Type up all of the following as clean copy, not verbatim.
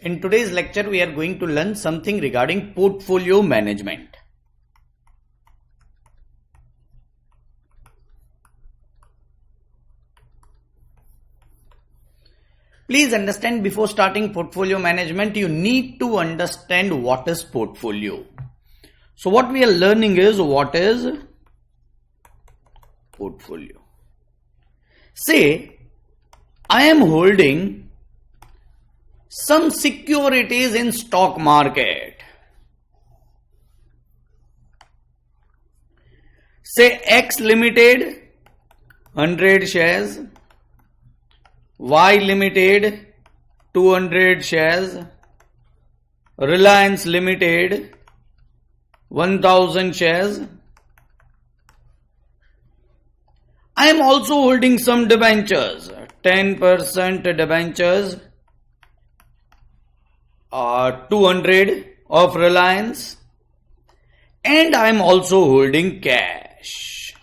In today's lecture, we are going to learn something regarding portfolio management. Please understand, before starting portfolio management, you need to understand what is portfolio. So what we are learning is what is portfolio. Say, I am holding some securities in stock market. Say X Limited, 100 shares. Y Limited, 200 shares. Reliance Limited, 1000 shares. I am also holding some debentures, 10% debentures, 200 of Reliance, and I am also holding cash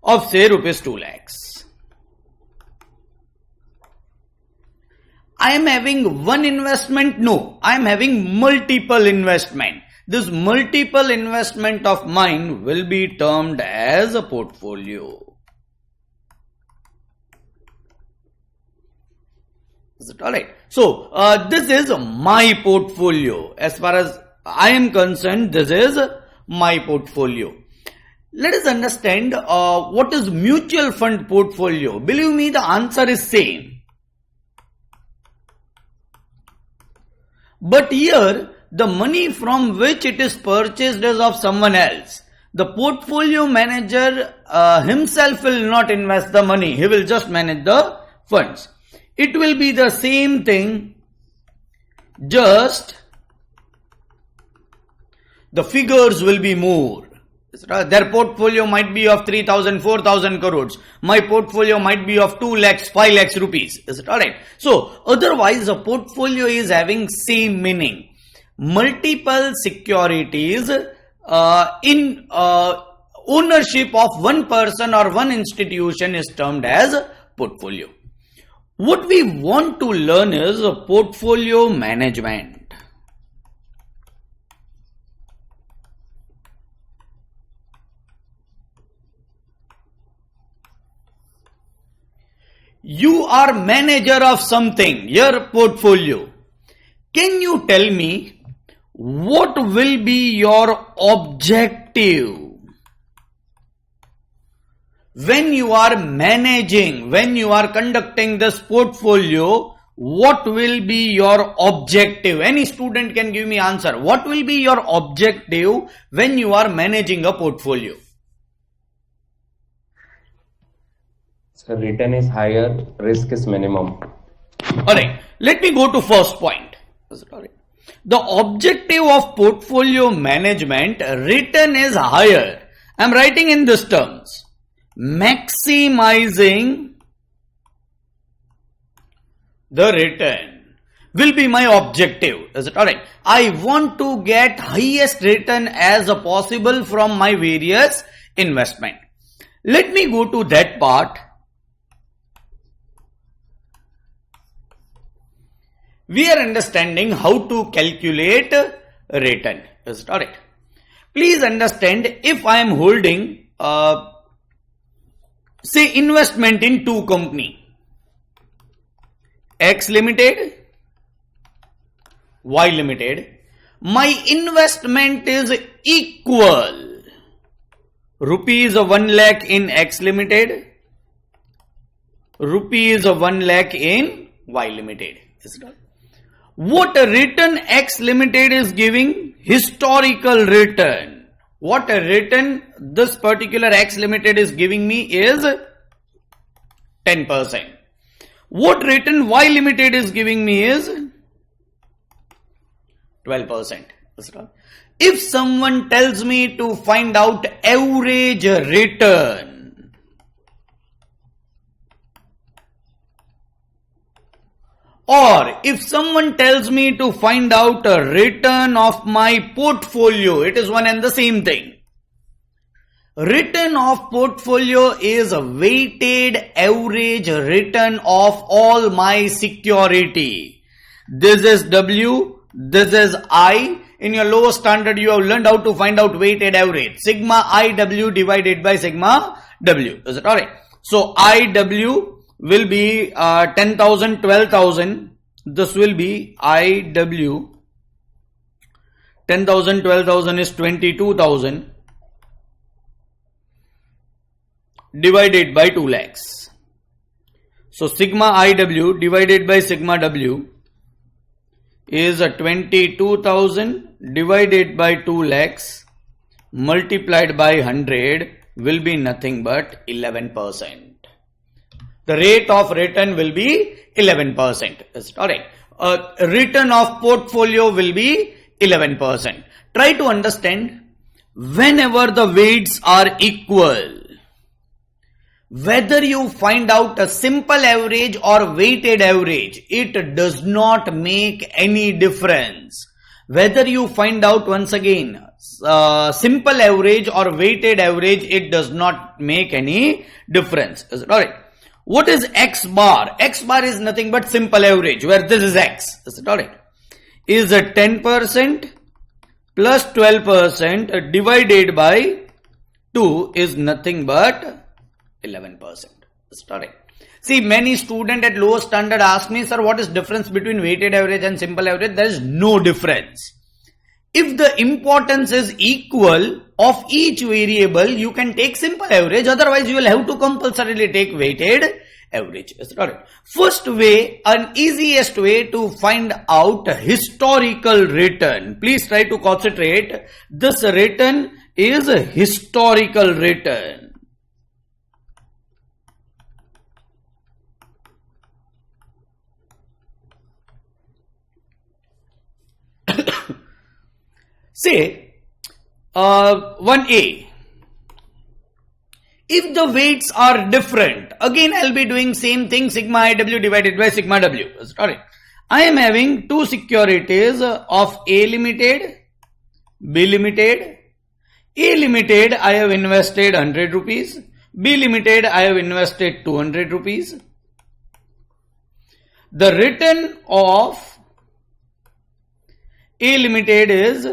of say rupees 2 lakhs. I am having one investment? No, I am having multiple investment. This multiple investment of mine will be termed as a portfolio. Is it alright? So, this is my portfolio. As far as I am concerned, this is my portfolio. Let us understand what is mutual fund portfolio. Believe me, the answer is same. But here, the money from which it is purchased is of someone else. The portfolio manager himself will not invest the money. He will just manage the funds. It will be the same thing, just the figures will be more. Their portfolio might be of 3,000, 4,000 crores. My portfolio might be of 2 lakhs, 5 lakhs rupees. Is it alright? So, otherwise a portfolio is having same meaning. Multiple securities in ownership of one person or one institution is termed as portfolio. What we want to learn is portfolio management. You are manager of something, your portfolio. Can you tell me what will be your objective when you are managing, when you are conducting this portfolio? What will be your objective? Any student can give me answer. What will be your objective when you are managing a portfolio? So return is higher, risk is minimum. Alright, let me go to first point. The objective of portfolio management, return is higher. I am writing in these terms. Maximizing the return will be my objective. Is it alright? I want to get highest return as possible from my various investment. Let me go to that part. We are understanding how to calculate return. Is it alright? Please understand, if I am holding say investment in two company, X Limited, Y Limited, my investment is equal. Rupees 1 lakh in X Limited, rupees 1 lakh in Y Limited. Is it alright? What a return X Limited is giving? Historical return. What a return this particular X Limited is giving me is 10%. What return Y Limited is giving me is 12%. If someone tells me to find out average return, or if someone tells me to find out a return of my portfolio, it is one and the same thing. Return of portfolio is a weighted average return of all my security. This is W, this is I. In your lower standard, you have learned how to find out weighted average. Sigma IW divided by sigma W. Is it alright? So IW will be 10,000, 12,000. This will be IW. 10,000, 12,000 is 22,000 divided by 2 lakhs. So sigma IW divided by sigma W is 22,000 divided by 2 lakhs multiplied by 100 will be nothing but 11%. The rate of return will be 11%. That's alright. Return of portfolio will be 11%. Try to understand, whenever the weights are equal, whether you find out a simple average or weighted average, it does not make any difference. Whether you find out, once again, simple average or weighted average, it does not make any difference. Is it alright? What is X bar? X bar is nothing but simple average, where this is X. Is it alright? Is a 10% plus 12% divided by 2 is nothing but 11%. Starting. See, many students at lower standard ask me, sir, what is difference between weighted average and simple average? There is no difference. If the importance is equal of each variable, you can take simple average. Otherwise, you will have to compulsorily take weighted average. First way, an easiest way to find out historical return. Please try to concentrate. This return is a historical return. Say 1A. If the weights are different, again I'll be doing same thing, sigma IW divided by sigma W. Alright. I am having two securities of A Limited, B Limited. A Limited I have invested 100 rupees. B Limited I have invested 200 rupees. The return of A Limited is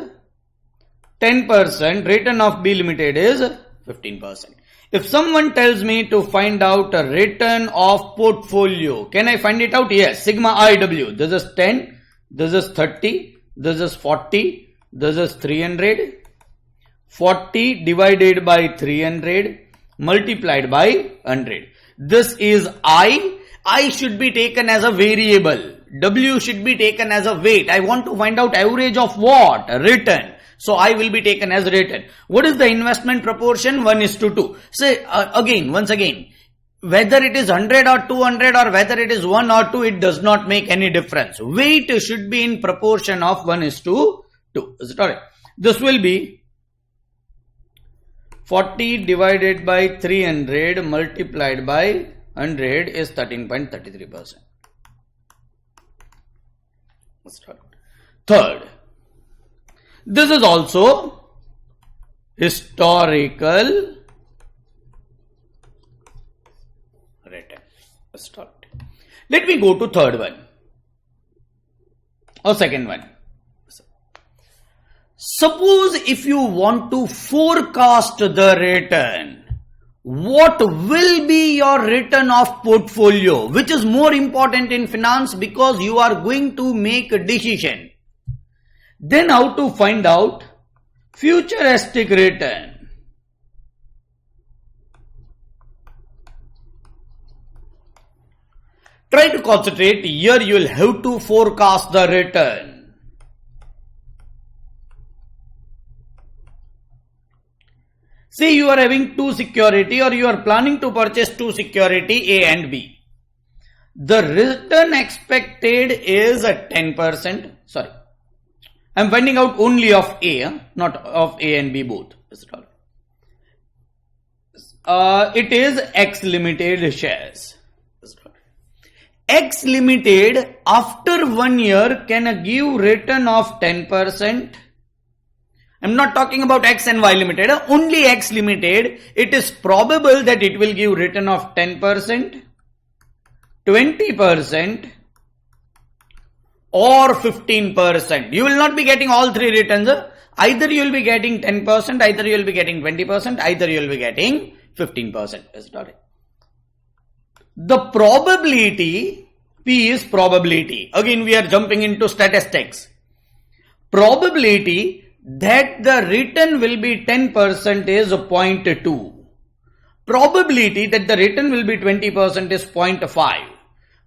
10%, return of B Limited is 15%. If someone tells me to find out a return of portfolio, can I find it out? Yes, sigma IW. This is 10, this is 30, this is 40, this is 300. 40 divided by 300 multiplied by 100. This is I. I should be taken as a variable. W should be taken as a weight. I want to find out average of what? Return. So I will be taken as return. What is the investment proportion? 1:2. Say once again, whether it is 100 or 200 or whether it is 1 or 2, it does not make any difference. Weight should be in proportion of 1:2. Is it alright? This will be 40 divided by 300 multiplied by 100 is 13.33%. Third, this is also historical return. Let me go to third one or second one. Suppose if you want to forecast the return, what will be your return of portfolio, which is more important in finance because you are going to make a decision. Then how to find out futuristic return? Try to concentrate. Here you will have to forecast the return. Say you are having two security or you are planning to purchase two security A and B. The return expected is 10%. Sorry. I am finding out only of A, not of A and B both. It is X Limited shares. X Limited after 1 year can give return of 10%. I am not talking about X and Y Limited, only X Limited. It is probable that it will give return of 10%, 20%, or 15%. You will not be getting all three returns. Either you will be getting 10%, either you will be getting 20%, either you will be getting 15%. Is it alright? The probability, P is probability. Again, we are jumping into statistics. Probability that the return will be 10% is 0.2. Probability that the return will be 20% is 0.5.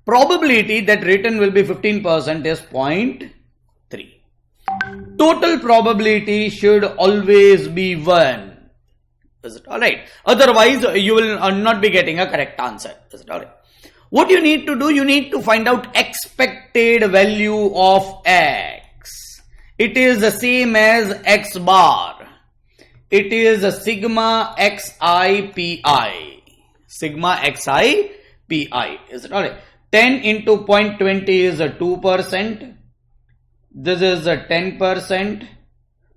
Probability that return will be 15% is 0.3. Total probability should always be 1. Is it alright? Otherwise, you will not be getting a correct answer. Is it alright? What you need to do, you need to find out expected value of x. It is the same as x bar. It is a sigma xi pi. Sigma xi pi. Is it alright? 10 into 0.20 is a 2%. This is a 10%.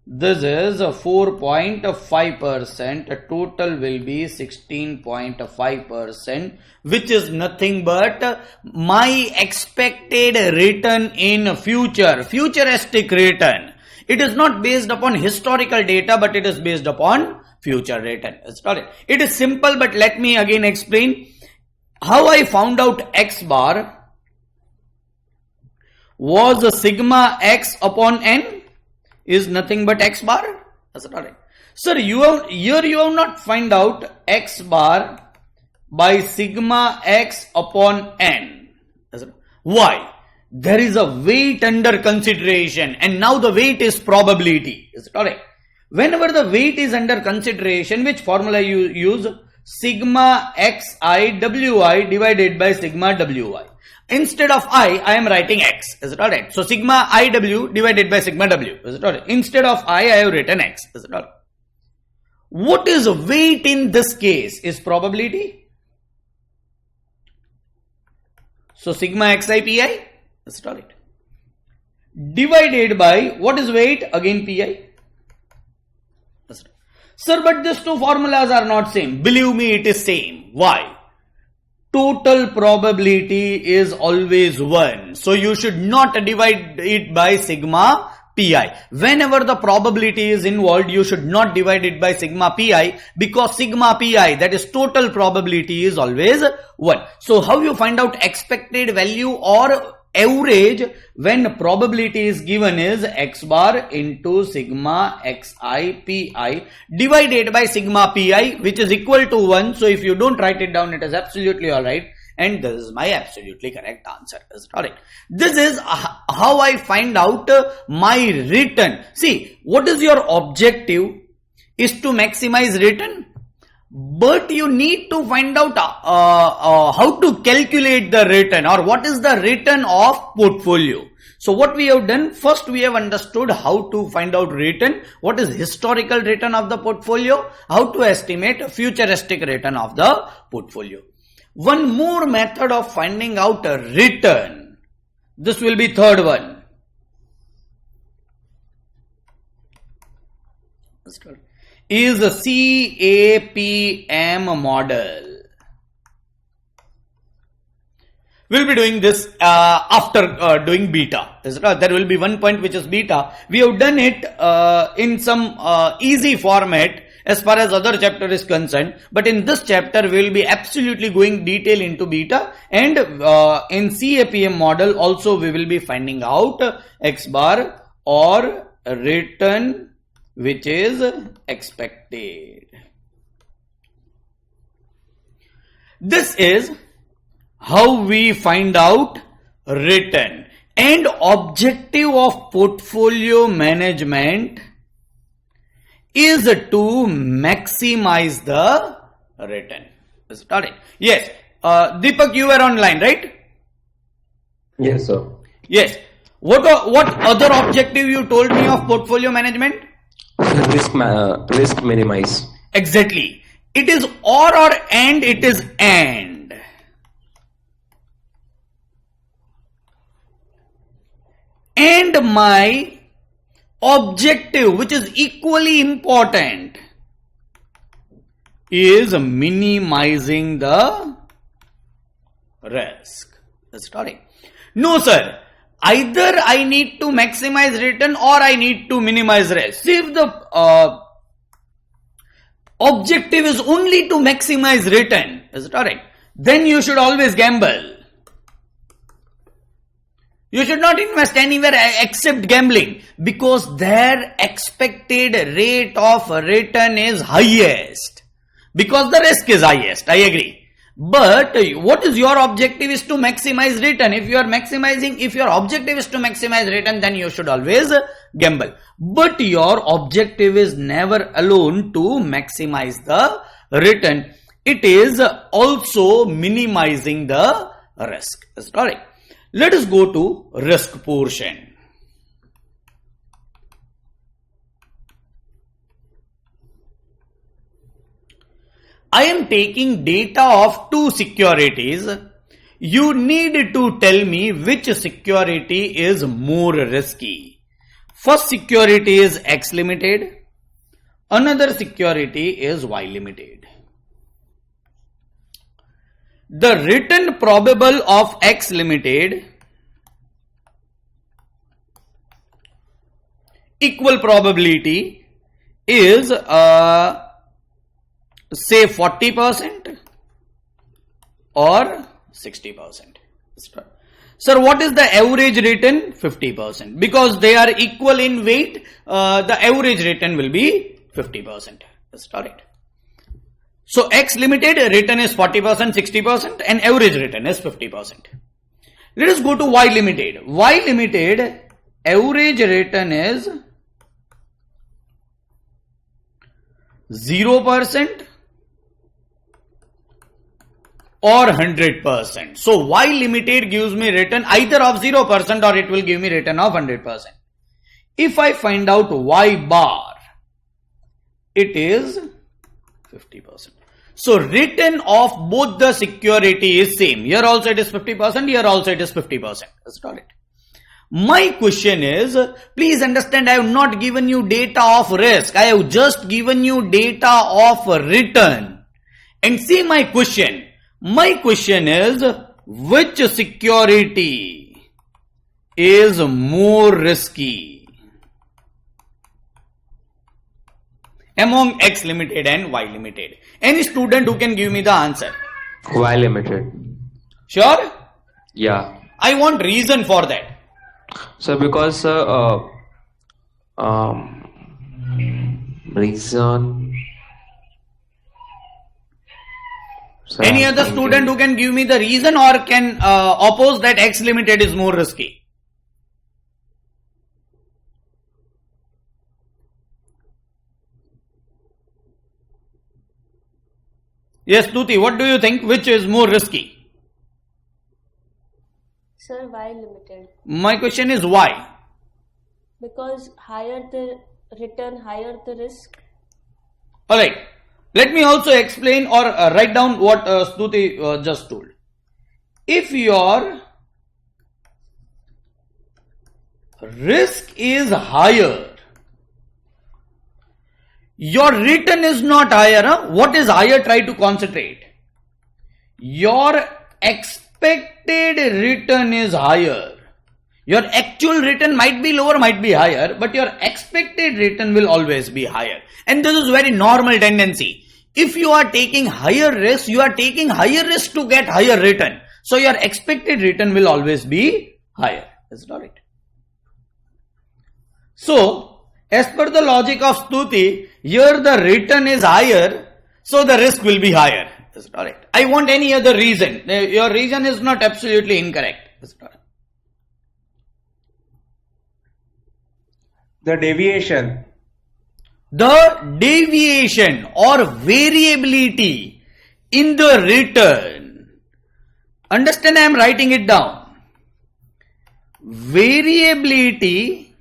This is a 4.5%. Total will be 16.5%, which is nothing but my expected return in future, futuristic return. It is not based upon historical data, but it is based upon future return. It is simple, but let me again explain how I found out x bar was a sigma x upon n is nothing but x bar. That's it, alright. Sir, you have not find out x bar by sigma x upon n. Why? There is a weight under consideration, and now the weight is probability. Is it alright? Whenever the weight is under consideration, which formula you use? Sigma xi wi divided by sigma wi. Instead of I am writing x. Is it alright? So sigma iw divided by sigma w. Is it alright? Instead of I have written x. Is it alright? What is weight in this case? Is probability. So sigma xi pi. Is it alright? Divided by what is weight? Again pi. Sir, but these two formulas are not same. Believe me, it is same. Why? Total probability is always 1. So you should not divide it by sigma pi. Whenever the probability is involved, you should not divide it by sigma pi, because sigma pi, that is total probability, is always 1. So how you find out expected value or average when probability is given is x bar into sigma xi pi divided by sigma pi, which is equal to 1. So if you don't write it down, it is absolutely alright, and this is my absolutely correct answer. Is it alright? This is how I find out my return. See, what is your objective? Is to maximize return. But you need to find out how to calculate the return, or what is the return of portfolio. So what we have done, first we have understood how to find out return, what is historical return of the portfolio, how to estimate futuristic return of the portfolio. One more method of finding out a return, this will be third one. Is a CAPM model. We'll be doing this after doing beta. There will be one point which is beta. We have done it in some easy format as far as other chapter is concerned. But in this chapter, we will be absolutely going detail into beta. And in CAPM model also we will be finding out X bar or return which is expected. This is how we find out return. And objective of portfolio management is to maximize the return. Is it alright? Yes. Deepak, you were online, right? Yes, sir. Yes. What other objective you told me of portfolio management? Risk minimize. Exactly. It is or and, it is and. And my objective, which is equally important, is minimizing the risk. That's correct. No, sir. either I need to maximize return or I need to minimize risk. See, if the objective is only to maximize return, is it alright? Then you should always gamble. You should not invest anywhere except gambling, because their expected rate of return is highest, because the risk is highest. I agree. But what is your objective is to maximize return. If your objective is to maximize return, then you should always gamble. But your objective is never alone to maximize the return. It is also minimizing the risk. Is it alright? Let us go to risk portion. I am taking data of two securities. You need to tell me which security is more risky. First security is X Limited. Another security is Y Limited. The return probable of X Limited equal probability is say 40% or 60%. Sir, what is the average return? 50%. Because they are equal in weight, the average return will be 50%. That's correct. So X Limited return is 40%, 60% and average return is 50%. Let us go to Y Limited. Y Limited average return is 0% or 100%. So Y Limited gives me return either of 0% or it will give me return of 100%. If I find out Y bar, it is 50%. So return of both the security is same. Here also it is 50%, here also it is 50%. That's correct. My question is, please understand, I have not given you data of risk. I have just given you data of return. And see my question. My question is, which security is more risky among X Limited and Y Limited? Any student who can give me the answer? Y Limited. Sure? Yeah. I want reason for that. So because reason. So Any other student who can give me the reason or can oppose that X Limited is more risky? Yes, Tuti, what do you think? Which is more risky? Sir, Y Limited. My question is why? Because higher the return, higher the risk. Alright. Let me also explain or write down what Stuti just told. If your risk is higher, your return is not higher. Huh? What is higher? Try to concentrate. Your expected return is higher. Your actual return might be lower, might be higher, but your expected return will always be higher. And this is very normal tendency. If you are taking higher risk, you are taking higher risk to get higher return. So your expected return will always be higher. That's not it. So, as per the logic of Stuti, here the return is higher, so the risk will be higher. That's not it. I want any other reason. Your reason is not absolutely incorrect. That's not it. The deviation. The deviation or variability in the return. Understand, I am writing it down. Variability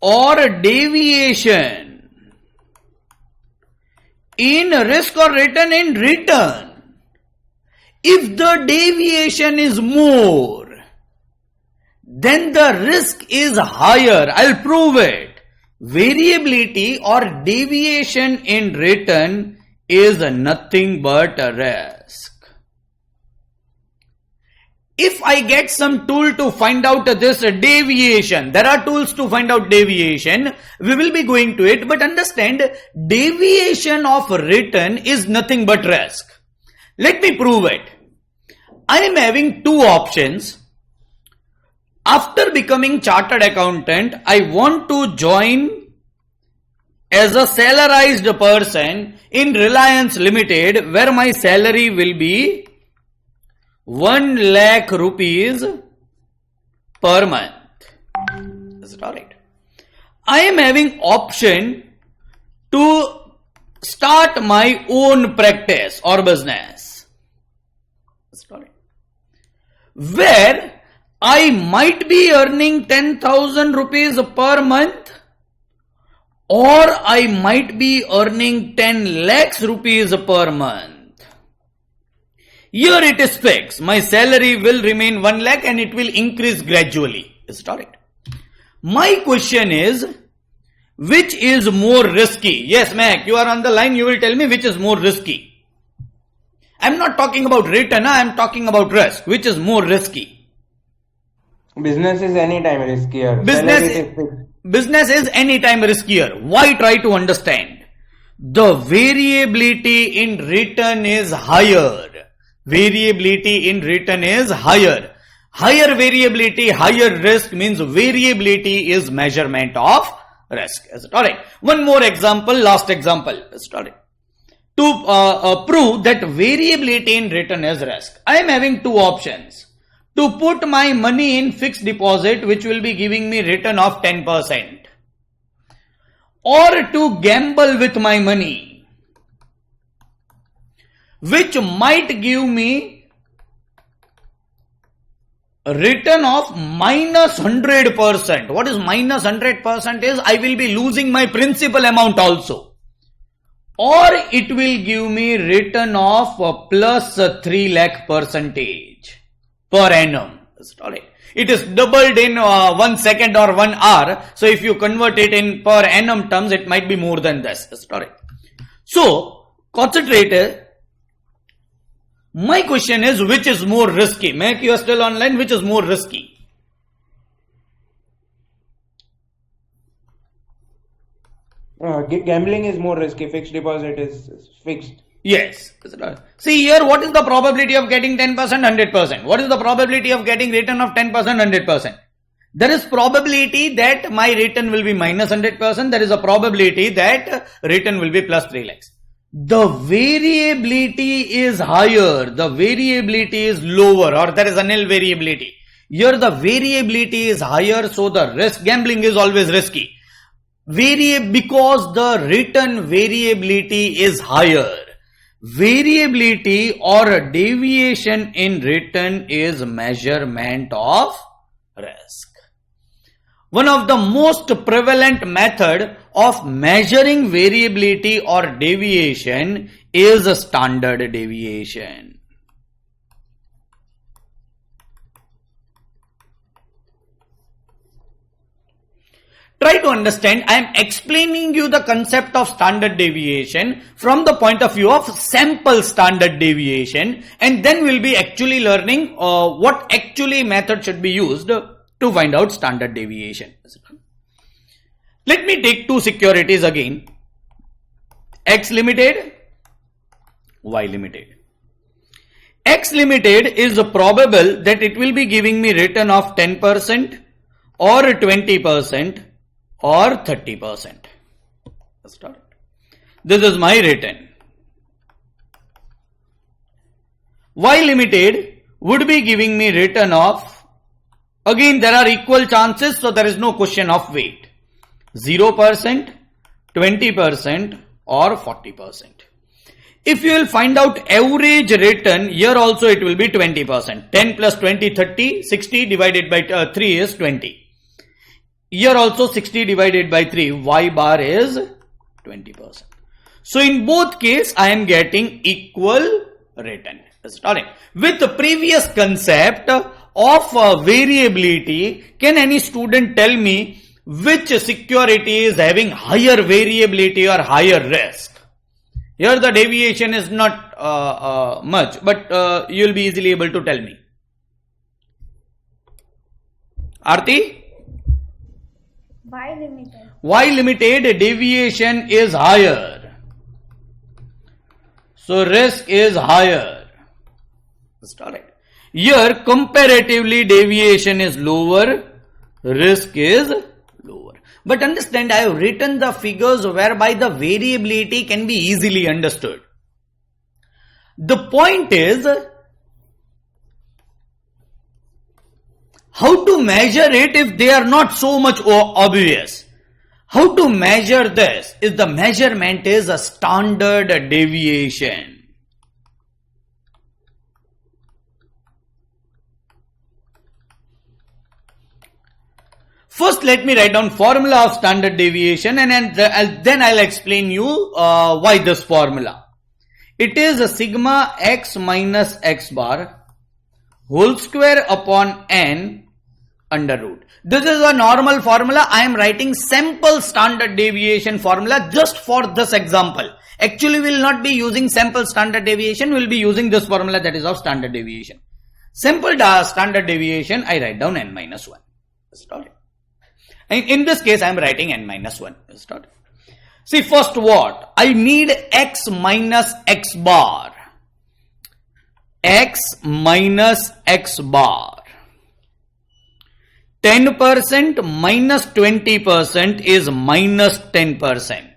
or deviation in risk or return in return. If the deviation is more, then the risk is higher. I'll prove it. Variability or deviation in return is nothing but a risk. if I get some tool to find out this deviation, there are tools to find out deviation, we will be going to it, but understand, deviation of return is nothing but risk. Let me prove it. I am having two options. After becoming chartered accountant, I want to join as a salarized person in Reliance Limited, where my salary will be 1 lakh rupees per month. Is it alright? I am having option to start my own practice or business. Is it alright? Where I might be earning 10,000 rupees per month, or I might be earning 10 lakhs rupees per month. Here it is fixed. My salary will remain 1 lakh and it will increase gradually. Is it alright? My question is, which is more risky? Yes, Mac, you are on the line. You will tell me which is more risky. I am not talking about return. I am talking about risk. Which is more risky? Business is anytime riskier. Business is anytime riskier. Why? Try to understand. The variability in return is higher. Variability in return is higher. Higher variability, higher risk means variability is measurement of risk. Is it alright? One more example, last example. Is it alright? To prove that variability in return is risk, I am having two options. To put my money in fixed deposit, which will be giving me return of 10%, or to gamble with my money, which might give me a return of minus 100%. What is minus 100% is I will be losing my principal amount also. Or it will give me return of plus 3 lakh percentage per annum. It is doubled in 1 second or 1 hour. So if you convert it in per annum terms, it might be more than this. So concentrate. My question is, which is more risky? Make you are still online. Which is more risky? Gambling is more risky. Fixed deposit is fixed. Yes. See here, what is the probability of getting 10%, 100%? What is the probability of getting return of 10%, 100%? There is probability that my return will be minus 100%. There is a probability that return will be plus 3 lakhs. The variability is higher. The variability is lower, or there is a nil variability. Here the variability is higher, so the risk, gambling is always risky. Because the return variability is higher. Variability or a deviation in return is measurement of risk. One of the most prevalent method of measuring variability or deviation is a standard deviation. Try to understand, I am explaining you the concept of standard deviation from the point of view of sample standard deviation, and then we'll be actually learning what actually method should be used to find out standard deviation. Let me take two securities again. X Limited, Y Limited. X Limited is probable that it will be giving me return of 10% or 20% or 30%. This is my return. Y Limited would be giving me return of, again there are equal chances, so there is no question of weight. 0%, 20% or 40%. If you will find out average return, here also it will be 20%. 10 plus 20, 30, 60 divided by 3 is 20. Here also 60 divided by 3, Y bar is 20%. So in both case, I am getting equal return. With the previous concept of variability, can any student tell me which security is having higher variability or higher risk? Here the deviation is not much, but you will be easily able to tell me. Aarti? Y limited. Y limited, deviation is higher. So risk is higher. That's all right. Here comparatively deviation is lower, risk is lower. But understand, I have written the figures whereby the variability can be easily understood. The point is, how to measure it if they are not so much obvious? How to measure this? Is the measurement is a standard deviation. First, let me write down formula of standard deviation, and then I'll explain you why this formula. It is a sigma x minus x bar whole square upon n under root. This is a normal formula. I am writing sample standard deviation formula just for this example. Actually, we will not be using sample standard deviation. We will be using this formula, that is of standard deviation. Simple standard deviation, I write down n minus 1. Start. In this case, I am writing n minus 1. Start. See, first what? I need x minus x bar. X minus x bar. 10% minus 20% is minus 10%.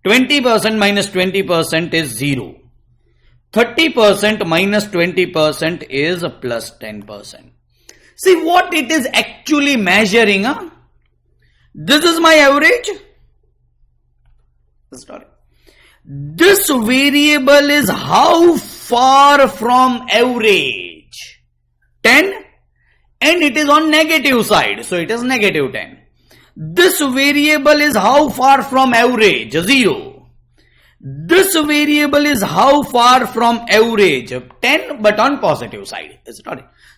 20% minus 20% is 0. 30% minus 20% is plus 10%. See what it is actually measuring. Huh? This is my average. This variable is how far from average? 10, and it is on negative side, so it is negative 10. This variable is how far from average? 0. This variable is how far from average? 10, but on positive side.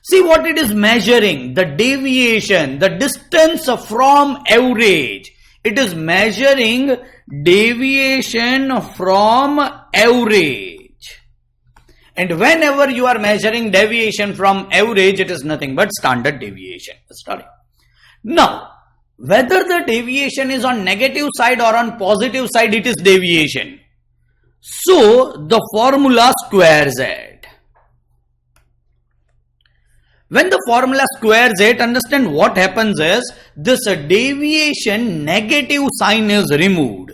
See what it is measuring? The deviation, the distance from average. It is measuring deviation from average. And whenever you are measuring deviation from average, it is nothing but standard deviation. Now, whether the deviation is on negative side or on positive side, it is deviation. So, the formula squares it. When the formula squares it, understand what happens is, this deviation negative sign is removed.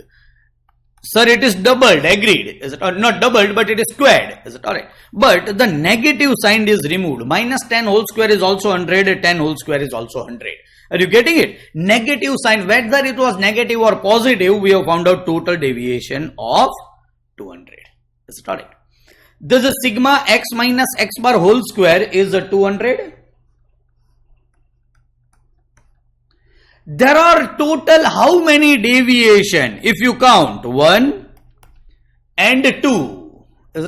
Sir, it is doubled, agreed. Is it not doubled, but it is squared. Is it alright? But the negative sign is removed. Minus 10 whole square is also 100, 10 whole square is also 100. Are you getting it? Negative sign, whether it was negative or positive, we have found out total deviation of 200. Is it alright? This is sigma x minus x bar whole square is 200. There are total how many deviation? If you count 1 and 2.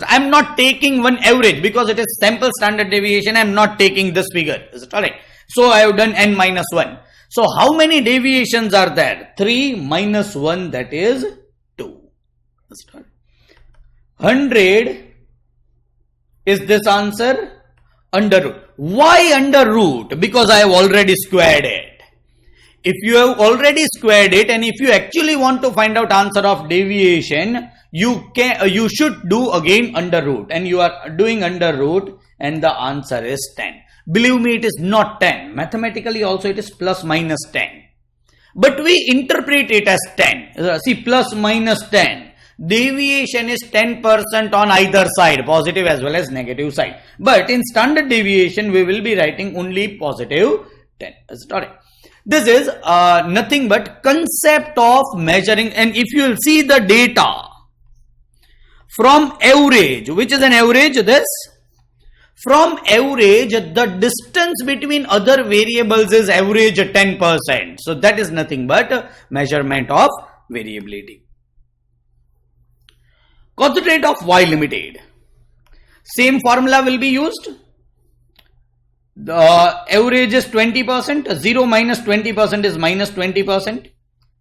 I am not taking one average because it is sample standard deviation. I am not taking this figure. Is it alright? So I have done n minus 1. So how many deviations are there? 3 minus 1, that is 2. 100 is this answer? Under root. Why under root? Because I have already squared it. If you have already squared it, and if you actually want to find out answer of deviation, you should do again under root, and you are doing under root, and the answer is 10. Believe me, it is not 10. Mathematically also it is plus minus 10. But we interpret it as 10. See, plus minus 10. Deviation is 10% on either side, positive as well as negative side. But in standard deviation, we will be writing only positive 10. Sorry. This is nothing but concept of measuring. And if you will see the data from average, which is an average, this. From average, the distance between other variables is average 10%. So that is nothing but measurement of variability. Concentrate of Y limited. Same formula will be used. The average is 20%. 0 minus 20% is minus 20%.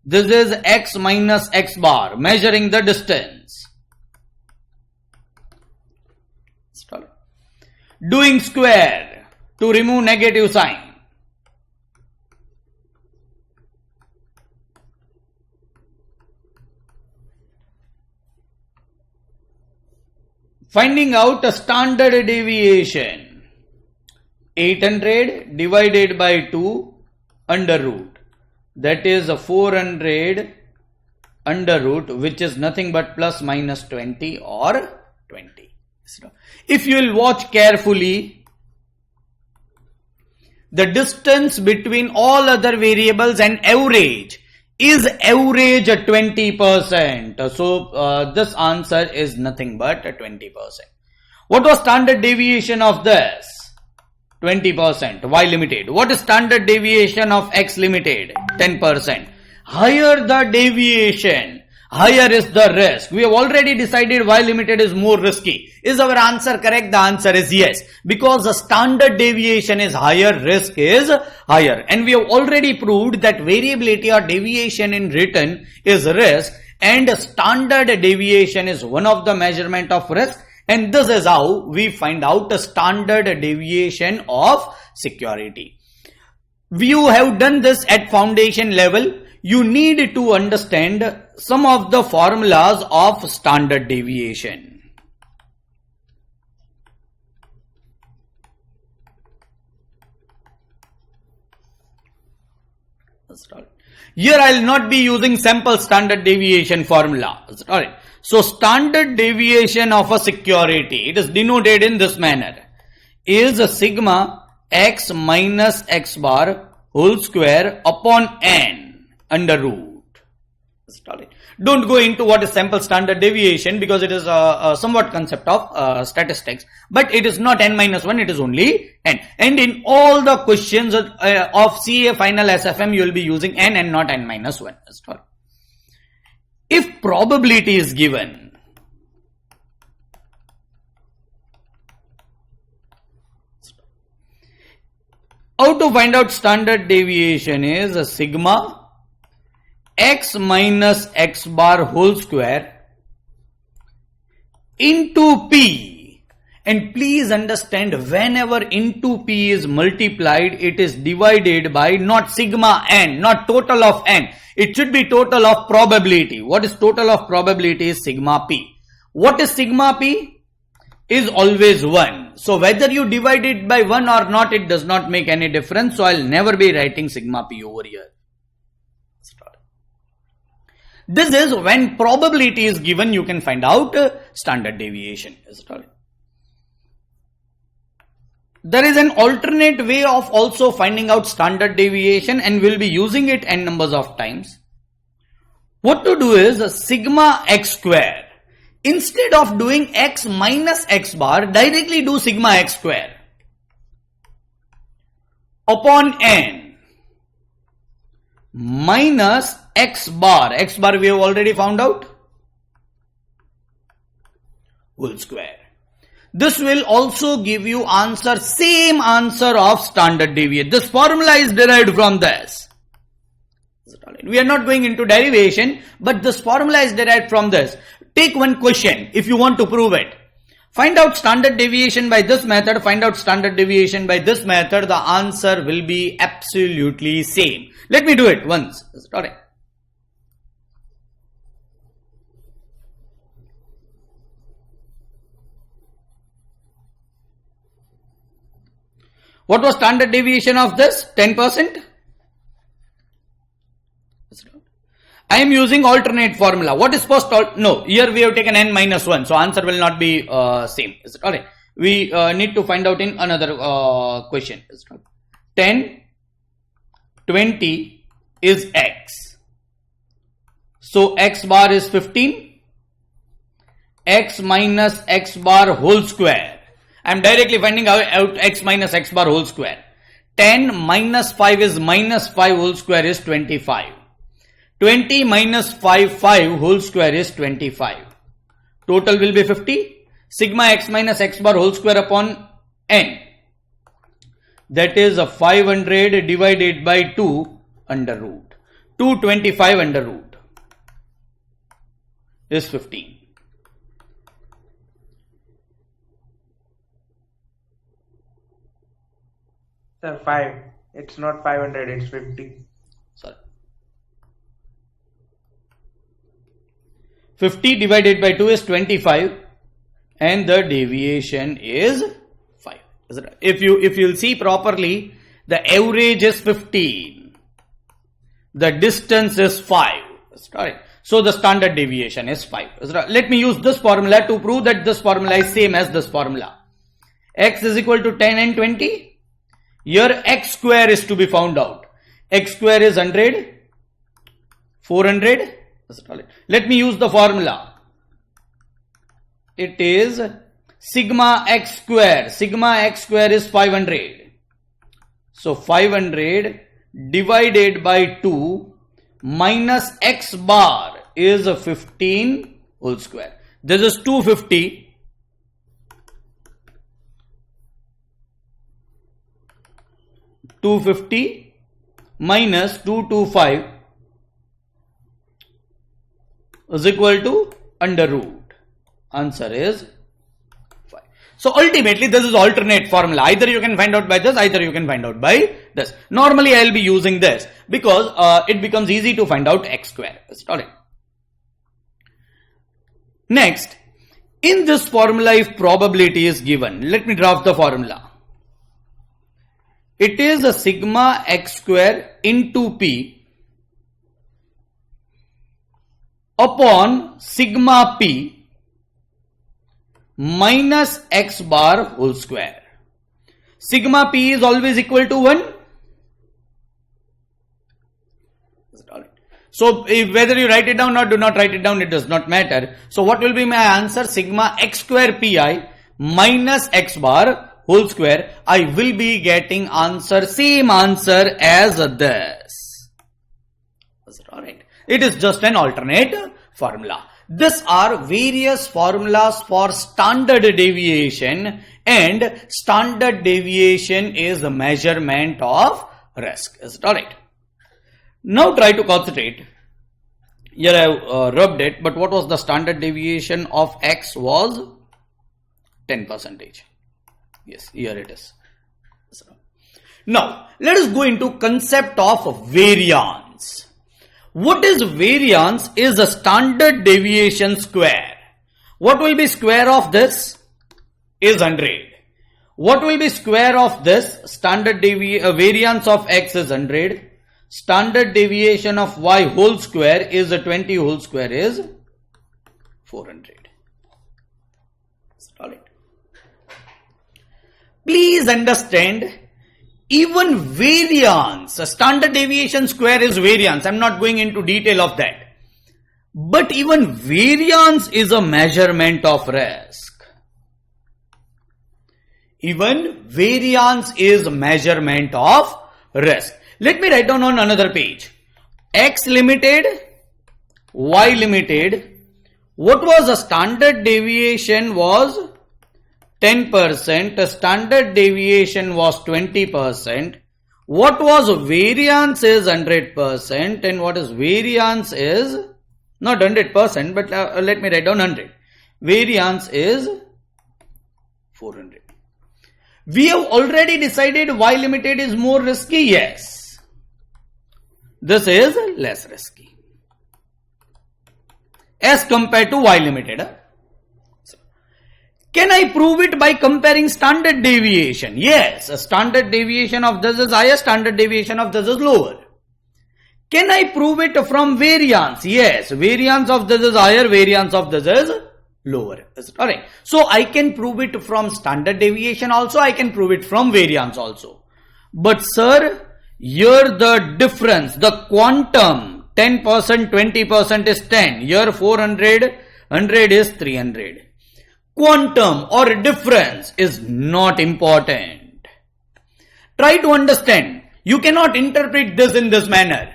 This is x minus x bar, measuring the distance. Doing square to remove negative sign. Finding out a standard deviation. 800 divided by 2 under root. That is a 400 under root, which is nothing but plus minus 20 or 20. If you will watch carefully, the distance between all other variables and average is average at 20%. So this answer is nothing but 20%. What was standard deviation of this? 20%. Y limited. What is standard deviation of X limited? 10%. Higher the deviation, higher is the risk. We have already decided Y limited is more risky. Is our answer correct? The answer is yes. Because the standard deviation is higher, risk is higher. And we have already proved that variability or deviation in written is risk, and standard deviation is one of the measurement of risk. And this is how we find out the standard deviation of security. You have done this at foundation level. You need to understand some of the formulas of standard deviation. Here I will not be using sample standard deviation formula. Alright. So standard deviation of a security, it is denoted in this manner, is a sigma x minus x bar whole square upon n under root. Don't go into what is sample standard deviation because it is a somewhat concept of statistics, but it is not n minus 1, it is only n. And in all the questions of CA final SFM, you will be using n and not n minus 1. If probability is given, how to find out standard deviation is a sigma x minus x bar whole square into p. And please understand, whenever into p is multiplied, it is divided by not sigma n, not total of n. It should be total of probability. What is total of probability is sigma p. What is sigma p? Is always 1. So whether you divide it by 1 or not, it does not make any difference. So I'll never be writing sigma p over here. This is when probability is given, you can find out standard deviation. There is an alternate way of also finding out standard deviation, and we'll be using it n numbers of times. What to do is sigma x square. Instead of doing x minus x bar, directly do sigma x square upon n minus x bar. X bar we have already found out, whole square. This will also give you answer, same answer of standard deviation. This formula is derived from this. We are not going into derivation, but this formula is derived from this. Take one question if you want to prove it. Find out standard deviation by this method, find out standard deviation by this method. The answer will be absolutely same. Let me do it once. Alright. What was standard deviation of this? 10%? I am using alternate formula. What is first? No, here we have taken n minus 1. So answer will not be same. Is it alright? We need to find out in another question. 10, 20 is x. So x bar is 15. X minus x bar whole square. I am directly finding out x minus x bar whole square. 10 minus 5 is minus 5 whole square is 25. 20 minus 5 whole square is 25. Total will be 50. Sigma x minus x bar whole square upon n. That is a 500 divided by 2 under root. 225 under root is 15. Sir, 5. It's not 500, it's 50. Sorry. 50 divided by 2 is 25 and the deviation is 5. If you'll see properly, the average is 15. The distance is 5. Right. So the standard deviation is 5. Let me use this formula to prove that this formula is same as this formula. X is equal to 10 and 20. Here x square is to be found out. X square is 100. 400. Let me use the formula. It is sigma x square. Sigma x square is 500. So 500 divided by 2 minus x bar is 15 whole square. This is 250. 250 minus 225 is equal to under root. Answer is 5. So ultimately this is alternate formula. Either you can find out by this, either you can find out by this. Normally I will be using this because it becomes easy to find out x square. Alright. Next, in this formula, if probability is given, let me draft the formula. It is a sigma x square into p upon sigma p minus x bar whole square. Sigma p is always equal to 1. So whether you write it down or do not write it down, it does not matter. So what will be my answer? Sigma x square pi minus x bar whole square. I will be getting same answer as this. Is it alright? It is just an alternate formula. These are various formulas for standard deviation, and standard deviation is the measurement of risk. Is it alright? Now try to concentrate. Here I have rubbed it, but what was the standard deviation of x was 10%. Yes, here it is. Now, let us go into concept of variance. What is variance? Is a standard deviation square. What will be square of this? Is 100. What will be square of this? Standard variance of x is 100. Standard deviation of y whole square is 20 whole square is 400. Alright. Please understand, even variance, a standard deviation square is variance. I am not going into detail of that. But even variance is a measurement of risk. Even variance is measurement of risk. Let me write down on another page. X limited, Y limited. What was a standard deviation was 10%. The standard deviation was 20%. What was variance is 100%. And what is variance is not 100%, but let me write down 100. Variance is 400. We have already decided Y limited is more risky. Yes. This is less risky as compared to Y limited. Can I prove it by comparing standard deviation? Yes, a standard deviation of this is higher, standard deviation of this is lower. Can I prove it from variance? Yes, variance of this is higher, variance of this is lower. Alright, so I can prove it from standard deviation also, I can prove it from variance also. But sir, here the difference, the quantum, 10%, 20% is 10. Here 400, 100 is 300. Quantum or difference is not important. Try to understand. You cannot interpret this in this manner.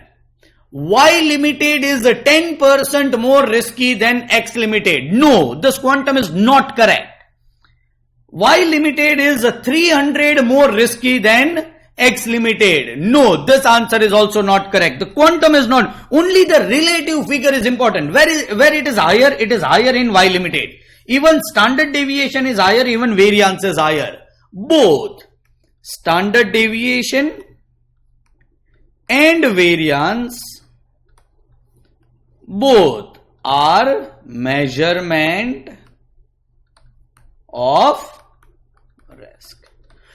Y limited is 10% more risky than X limited. No, this quantum is not correct. Y limited is 300 more risky than X limited. No, this answer is also not correct. The quantum is not. Only the relative figure is important. Where it is higher in Y limited. Even standard deviation is higher, even variance is higher. Both standard deviation and variance both are measurement of risk.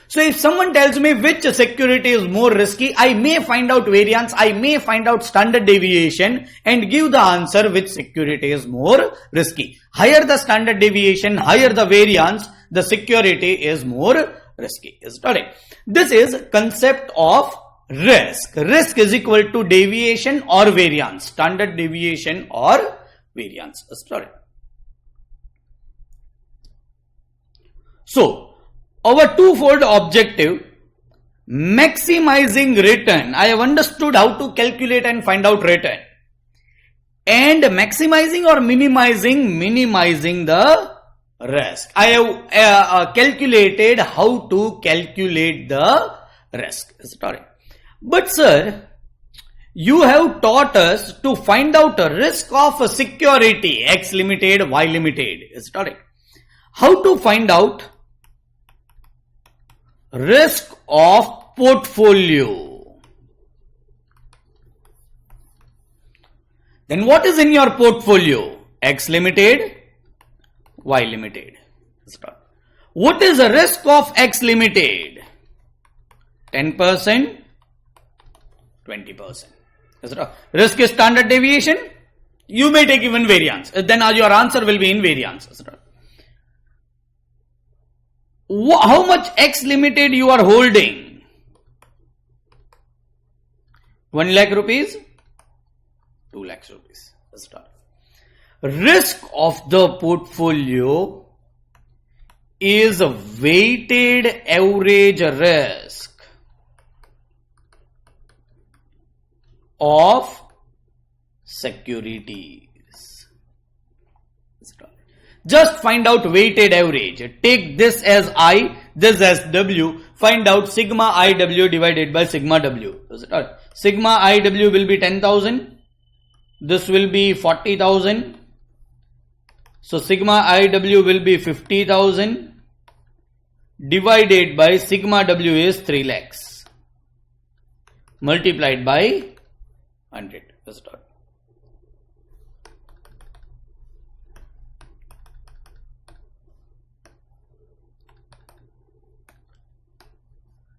So if someone tells me which security is more risky, I may find out variance, I may find out standard deviation and give the answer which security is more risky. Higher the standard deviation, higher the variance, the security is more risky. Is that it? This is concept of risk. Risk is equal to deviation or variance, standard deviation or variance. Is that it? So, our twofold objective, maximizing return. I have understood how to calculate and find out return. And maximizing or minimizing the risk. I have calculated how to calculate the risk. Sorry. But sir, you have taught us to find out a risk of a security, X limited, Y limited. Sorry. How to find out risk of portfolio? Then what is in your portfolio? X limited, Y limited. What is the risk of X limited? 10%, 20%. Risk is standard deviation. You may take even variance. Then your answer will be in variance. How much X limited you are holding? 1 lakh rupees, 2 lakhs rupees. Risk of the portfolio is a weighted average risk of securities. Just find out weighted average. Take this as I, this as W. Find out sigma IW divided by sigma W. Sigma IW will be 10,000. This will be 40,000. So sigma IW will be 50,000 divided by sigma W is 3 lakhs multiplied by 100.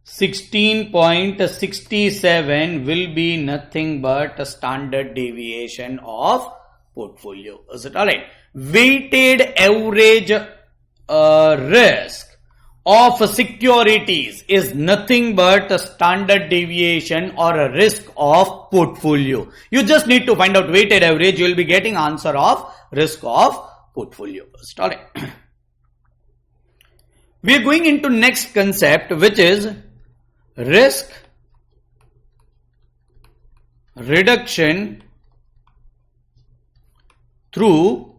16.67 will be nothing but a standard deviation of portfolio. Is it alright? Weighted average risk of securities is nothing but a standard deviation or a risk of portfolio. You just need to find out weighted average. You will be getting answer of risk of portfolio. Is it alright? We are going into next concept, which is risk reduction through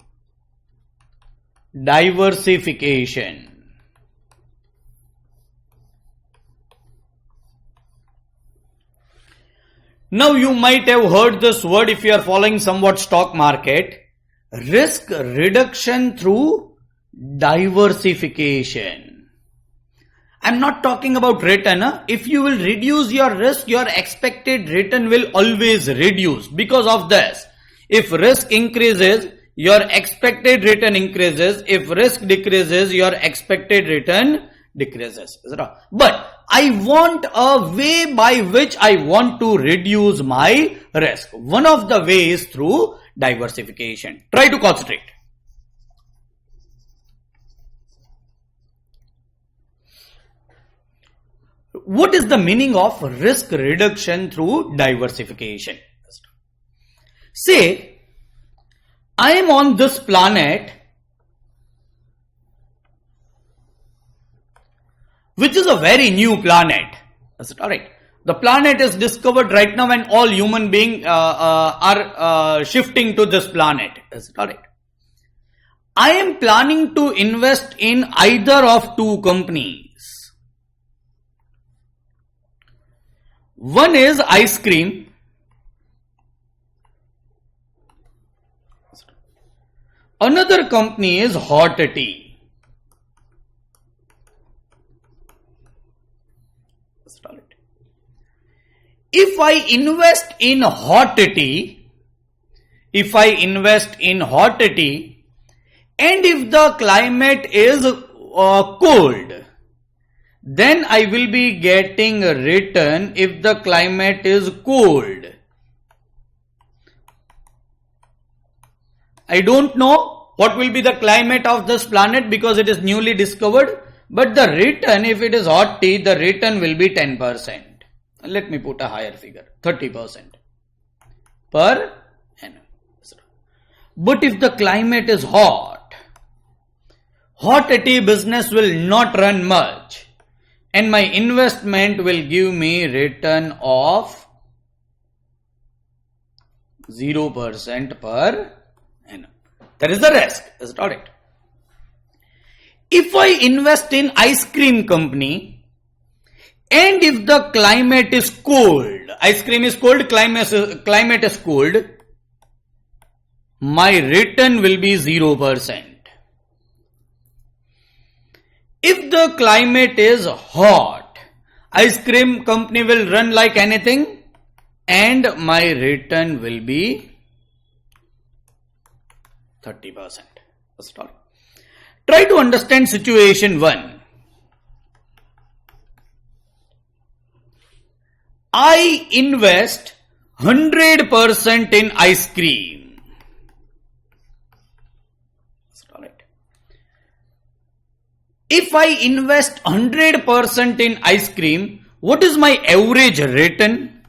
diversification. Now you might have heard this word if you are following somewhat stock market. Risk reduction through diversification. I'm not talking about return. If you will reduce your risk, your expected return will always reduce. Because of this, if risk increases, your expected return increases. If risk decreases, your expected return decreases. But I want a way by which I want to reduce my risk. One of the ways is through diversification. Try to concentrate. What is the meaning of risk reduction through diversification? Say, I am on this planet, which is a very new planet. Is it alright? The planet is discovered right now and all human beings are shifting to this planet. Is it alright? I am planning to invest in either of two companies. One is ice cream. Another company is hot tea. If I invest in hot tea, and if the climate is cold, then I will be getting a return if the climate is cold. I don't know what will be the climate of this planet because it is newly discovered, but the return, if it is hot tea, the return will be 10%. Let me put a higher figure, 30% per annum. But if the climate is hot tea business will not run much and my investment will give me return of 0% per annum. That is the risk, is it alright? If I invest in ice cream company and if the climate is cold, ice cream is cold, climate is cold, my return will be 0%. If the climate is hot, ice cream company will run like anything and my return will be 30%. Try to understand situation 1. I invest 100% in ice cream. If I invest 100% in ice cream, what is my average return?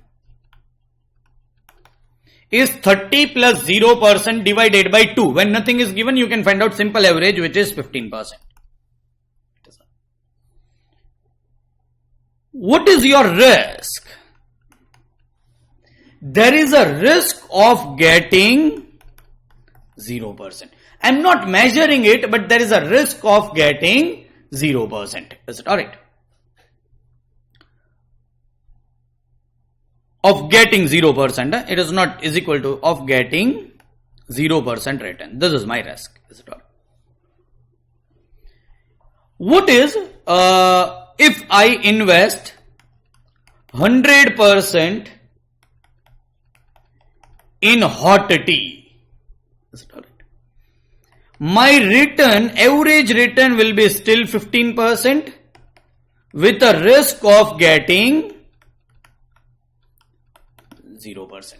Is 30 plus 0% divided by 2. When nothing is given, you can find out simple average, which is 15%. What is your risk? There is a risk of getting 0%. I am not measuring it, but there is a risk of getting 0%. Is it alright? Of getting 0%. It is not is equal to of getting 0% return. This is my risk. Is it alright? What is if I invest 100% in hot tea? Is it alright? My return, average return will be still 15% with a risk of getting 0%.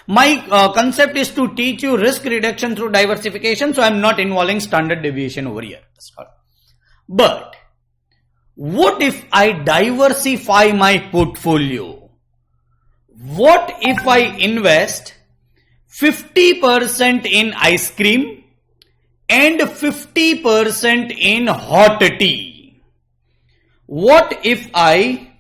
My concept is to teach you risk reduction through diversification, so I am not involving standard deviation over here. But what if I diversify my portfolio? What if I invest 50% in ice cream and 50% in hot tea? What if I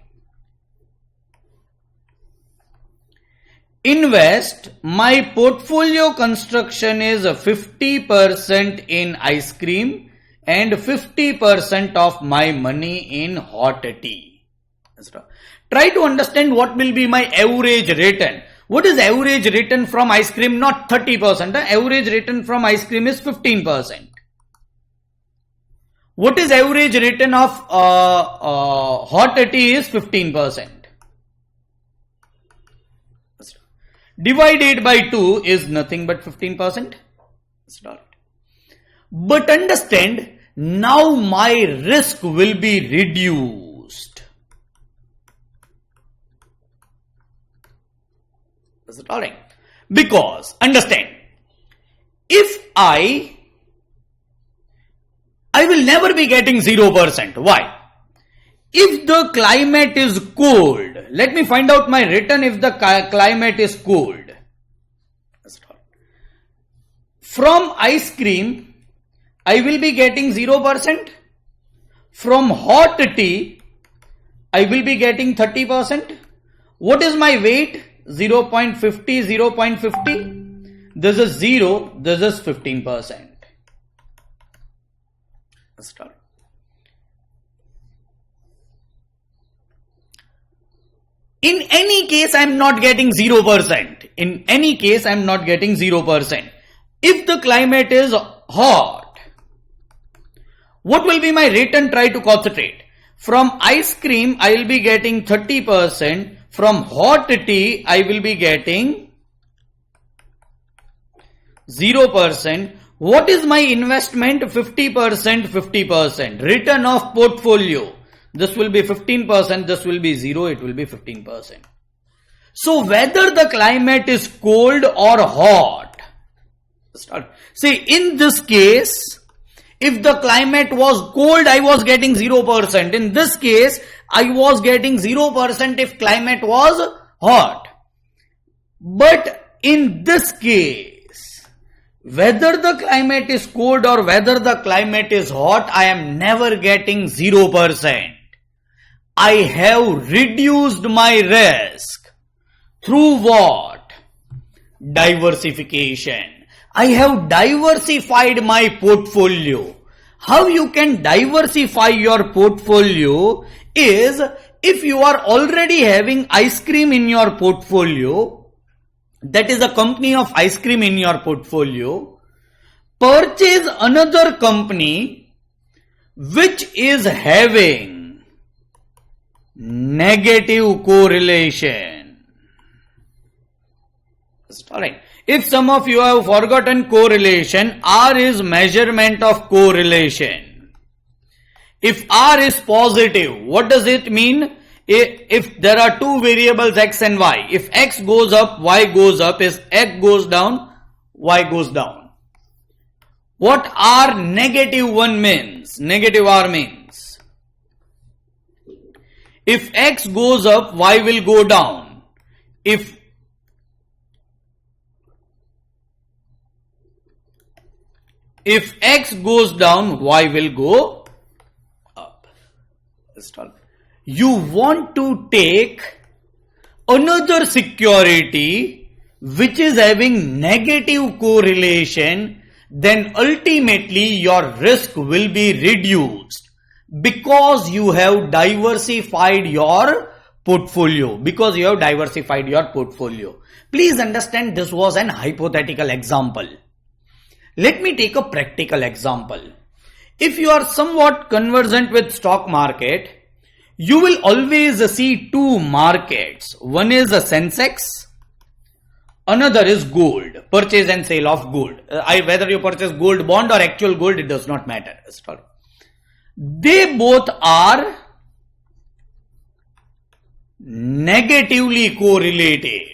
invest, my portfolio construction is 50% in ice cream and 50% of my money in hot tea? Try to understand what will be my average return. What is average return from ice cream? Not 30%. Average return from ice cream is 15%. What is average return of hot tea is 15%. Divided by 2 is nothing but 15%. But understand, now my risk will be reduced. Is it alright? Because, understand, if I will never be getting 0%. Why? If the climate is cold, let me find out my return if the climate is cold. From ice cream, I will be getting 0%. From hot tea, I will be getting 30%. What is my weight? 0.50, 0.50. This is 0, this is 15%. In any case, I am not getting 0%. In any case, I am not getting 0%. If the climate is hot, what will be my return? Try to concentrate. From ice cream, I will be getting 30%. From hot tea, I will be getting 0%. What is my investment? 50%, 50%. Return of portfolio. This will be 15%, this will be 0, it will be 15%. So whether the climate is cold or hot. See, in this case, if the climate was cold, I was getting 0%. In this case, I was getting 0% if climate was hot. But in this case, whether the climate is cold or whether the climate is hot, I am never getting 0%. I have reduced my risk. Through what? Diversification. I have diversified my portfolio. How you can diversify your portfolio is, if you are already having ice cream in your portfolio, that is a company of ice cream in your portfolio, purchase another company which is having negative correlation. Alright. If some of you have forgotten correlation, R is measurement of correlation. If R is positive, what does it mean? If there are two variables x and y, if x goes up, y goes up, if x goes down, y goes down. What R negative 1 means? Negative R means, if x goes up, y will go down. If x goes down, y will go up. You want to take another security which is having negative correlation, then ultimately your risk will be reduced because you have diversified your portfolio. Please understand, this was an hypothetical example. Let me take a practical example. If you are somewhat conversant with stock market, you will always see two markets. One is a Sensex, another is gold, purchase and sale of gold. Whether you purchase gold bond or actual gold, it does not matter. They both are negatively correlated.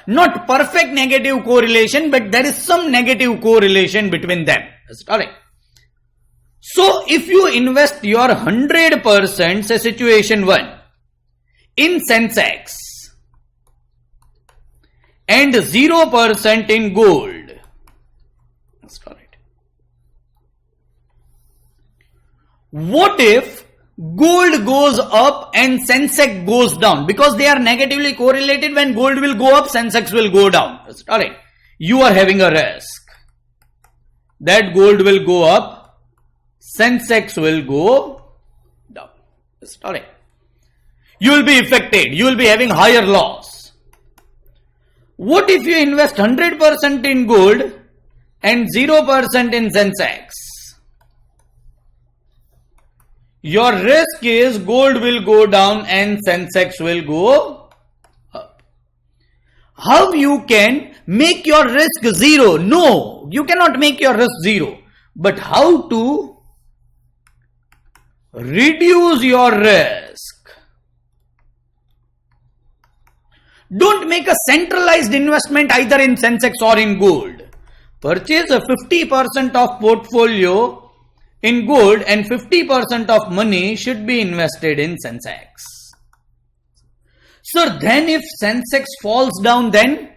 Not perfect negative correlation, but there is some negative correlation between them. Is it alright? So if you invest your 100%, say situation 1, in Sensex and 0% in gold. That's correct. What if gold goes up and Sensex goes down? Because they are negatively correlated. When gold will go up, Sensex will go down. Alright. You are having a risk that gold will go up, Sensex will go down. Alright. You will be affected. You will be having higher loss. What if you invest 100% in gold and 0% in Sensex? Your risk is gold will go down and Sensex will go up. How you can make your risk zero? No, you cannot make your risk zero. But how to reduce your risk? Don't make a centralized investment either in Sensex or in gold. Purchase a 50% of portfolio in gold and 50% of money should be invested in Sensex. So then if Sensex falls down, then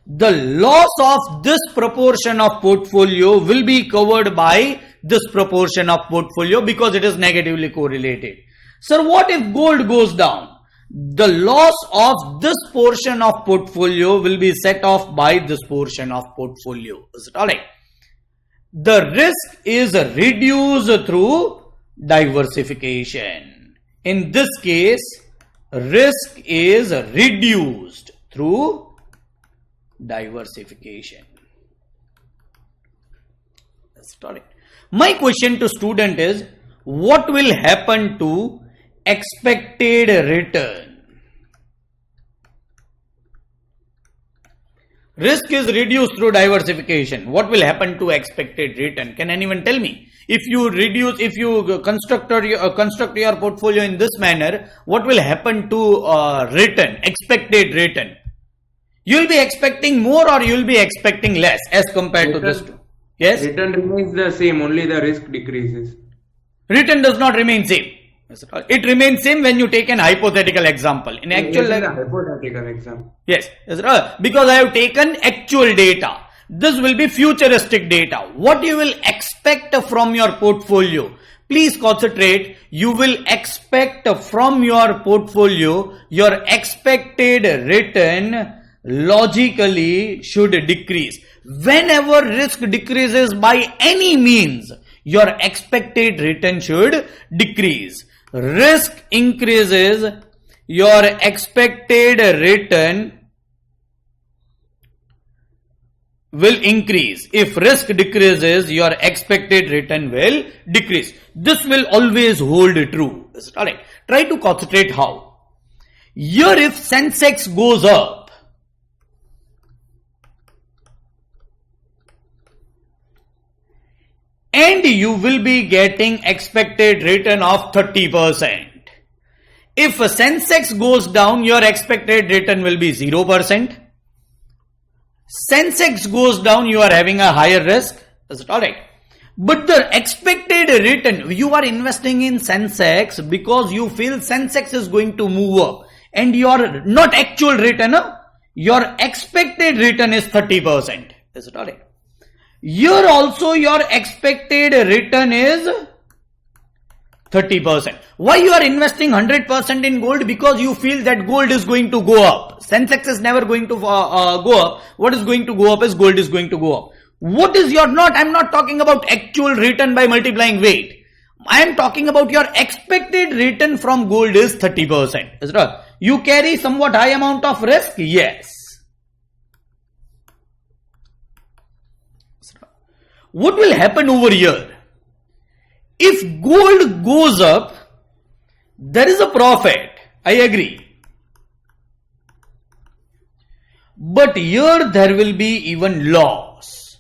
the loss of this proportion of portfolio will be covered by this proportion of portfolio because it is negatively correlated. Sir, what if gold goes down? The loss of this portion of portfolio will be set off by this portion of portfolio. Is it alright? The risk is reduced through diversification. In this case, risk is reduced through diversification. That's correct. My question to student is, what will happen to expected return? Risk is reduced through diversification. What will happen to expected return? Can anyone tell me? If you construct your portfolio in this manner, what will happen to return, expected return? You will be expecting more or you will be expecting less as compared to this two. Yes? Return remains the same, only the risk decreases. Return does not remain same. It remains same when you take an hypothetical example. In actual This is a hypothetical example. yes, because I have taken actual data. This will be futuristic data. What you will expect from your portfolio? Please concentrate. You will expect from your portfolio, your expected return logically should decrease. Whenever risk decreases by any means, your expected return should decrease. Risk increases, your expected return will increase. If risk decreases, your expected return will decrease. This will always hold true. Alright. Try to concentrate how. Here if Sensex goes up, and you will be getting expected return of 30%. If Sensex goes down, your expected return will be 0%. Sensex goes down, you are having a higher risk. Is it alright? But the expected return, you are investing in Sensex because you feel Sensex is going to move up. And your not actual return, your expected return is 30%. Is it alright? Here also your expected return is 30%. Why you are investing 100% in gold? Because you feel that gold is going to go up. Sensex is never going to go up. What is going to go up is gold is going to go up. What is your not? I am not talking about actual return by multiplying weight. I am talking about your expected return from gold is 30%. Is it right? You carry somewhat high amount of risk? Yes. What will happen over here? If gold goes up, there is a profit. I agree. But here there will be even loss.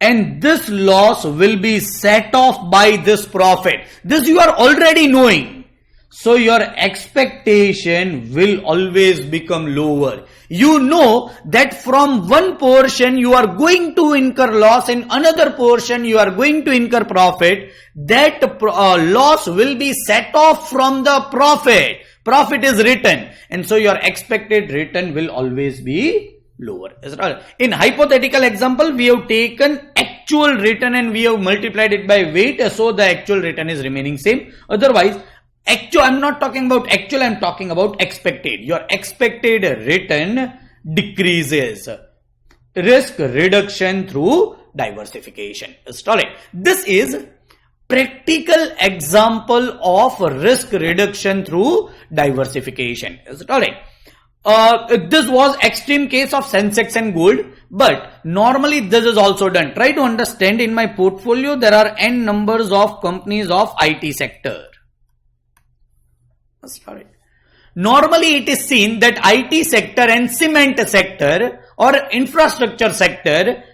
And this loss will be set off by this profit. This you are already knowing. So your expectation will always become lower. You know that from one portion you are going to incur loss, in another portion you are going to incur profit. That loss will be set off from the profit. Profit is written, and so your expected return will always be lower. In hypothetical example, we have taken actual return and we have multiplied it by weight, so the actual return is remaining same. Otherwise, actual, I am not talking about actual, I am talking about expected. Your expected return decreases. Risk reduction through diversification. This is practical example of risk reduction through diversification. Is it alright? This was extreme case of Sensex and gold, but normally this is also done. Try to understand, in my portfolio there are n numbers of companies of IT sector. Sorry. Normally it is seen that IT sector and cement sector or infrastructure sector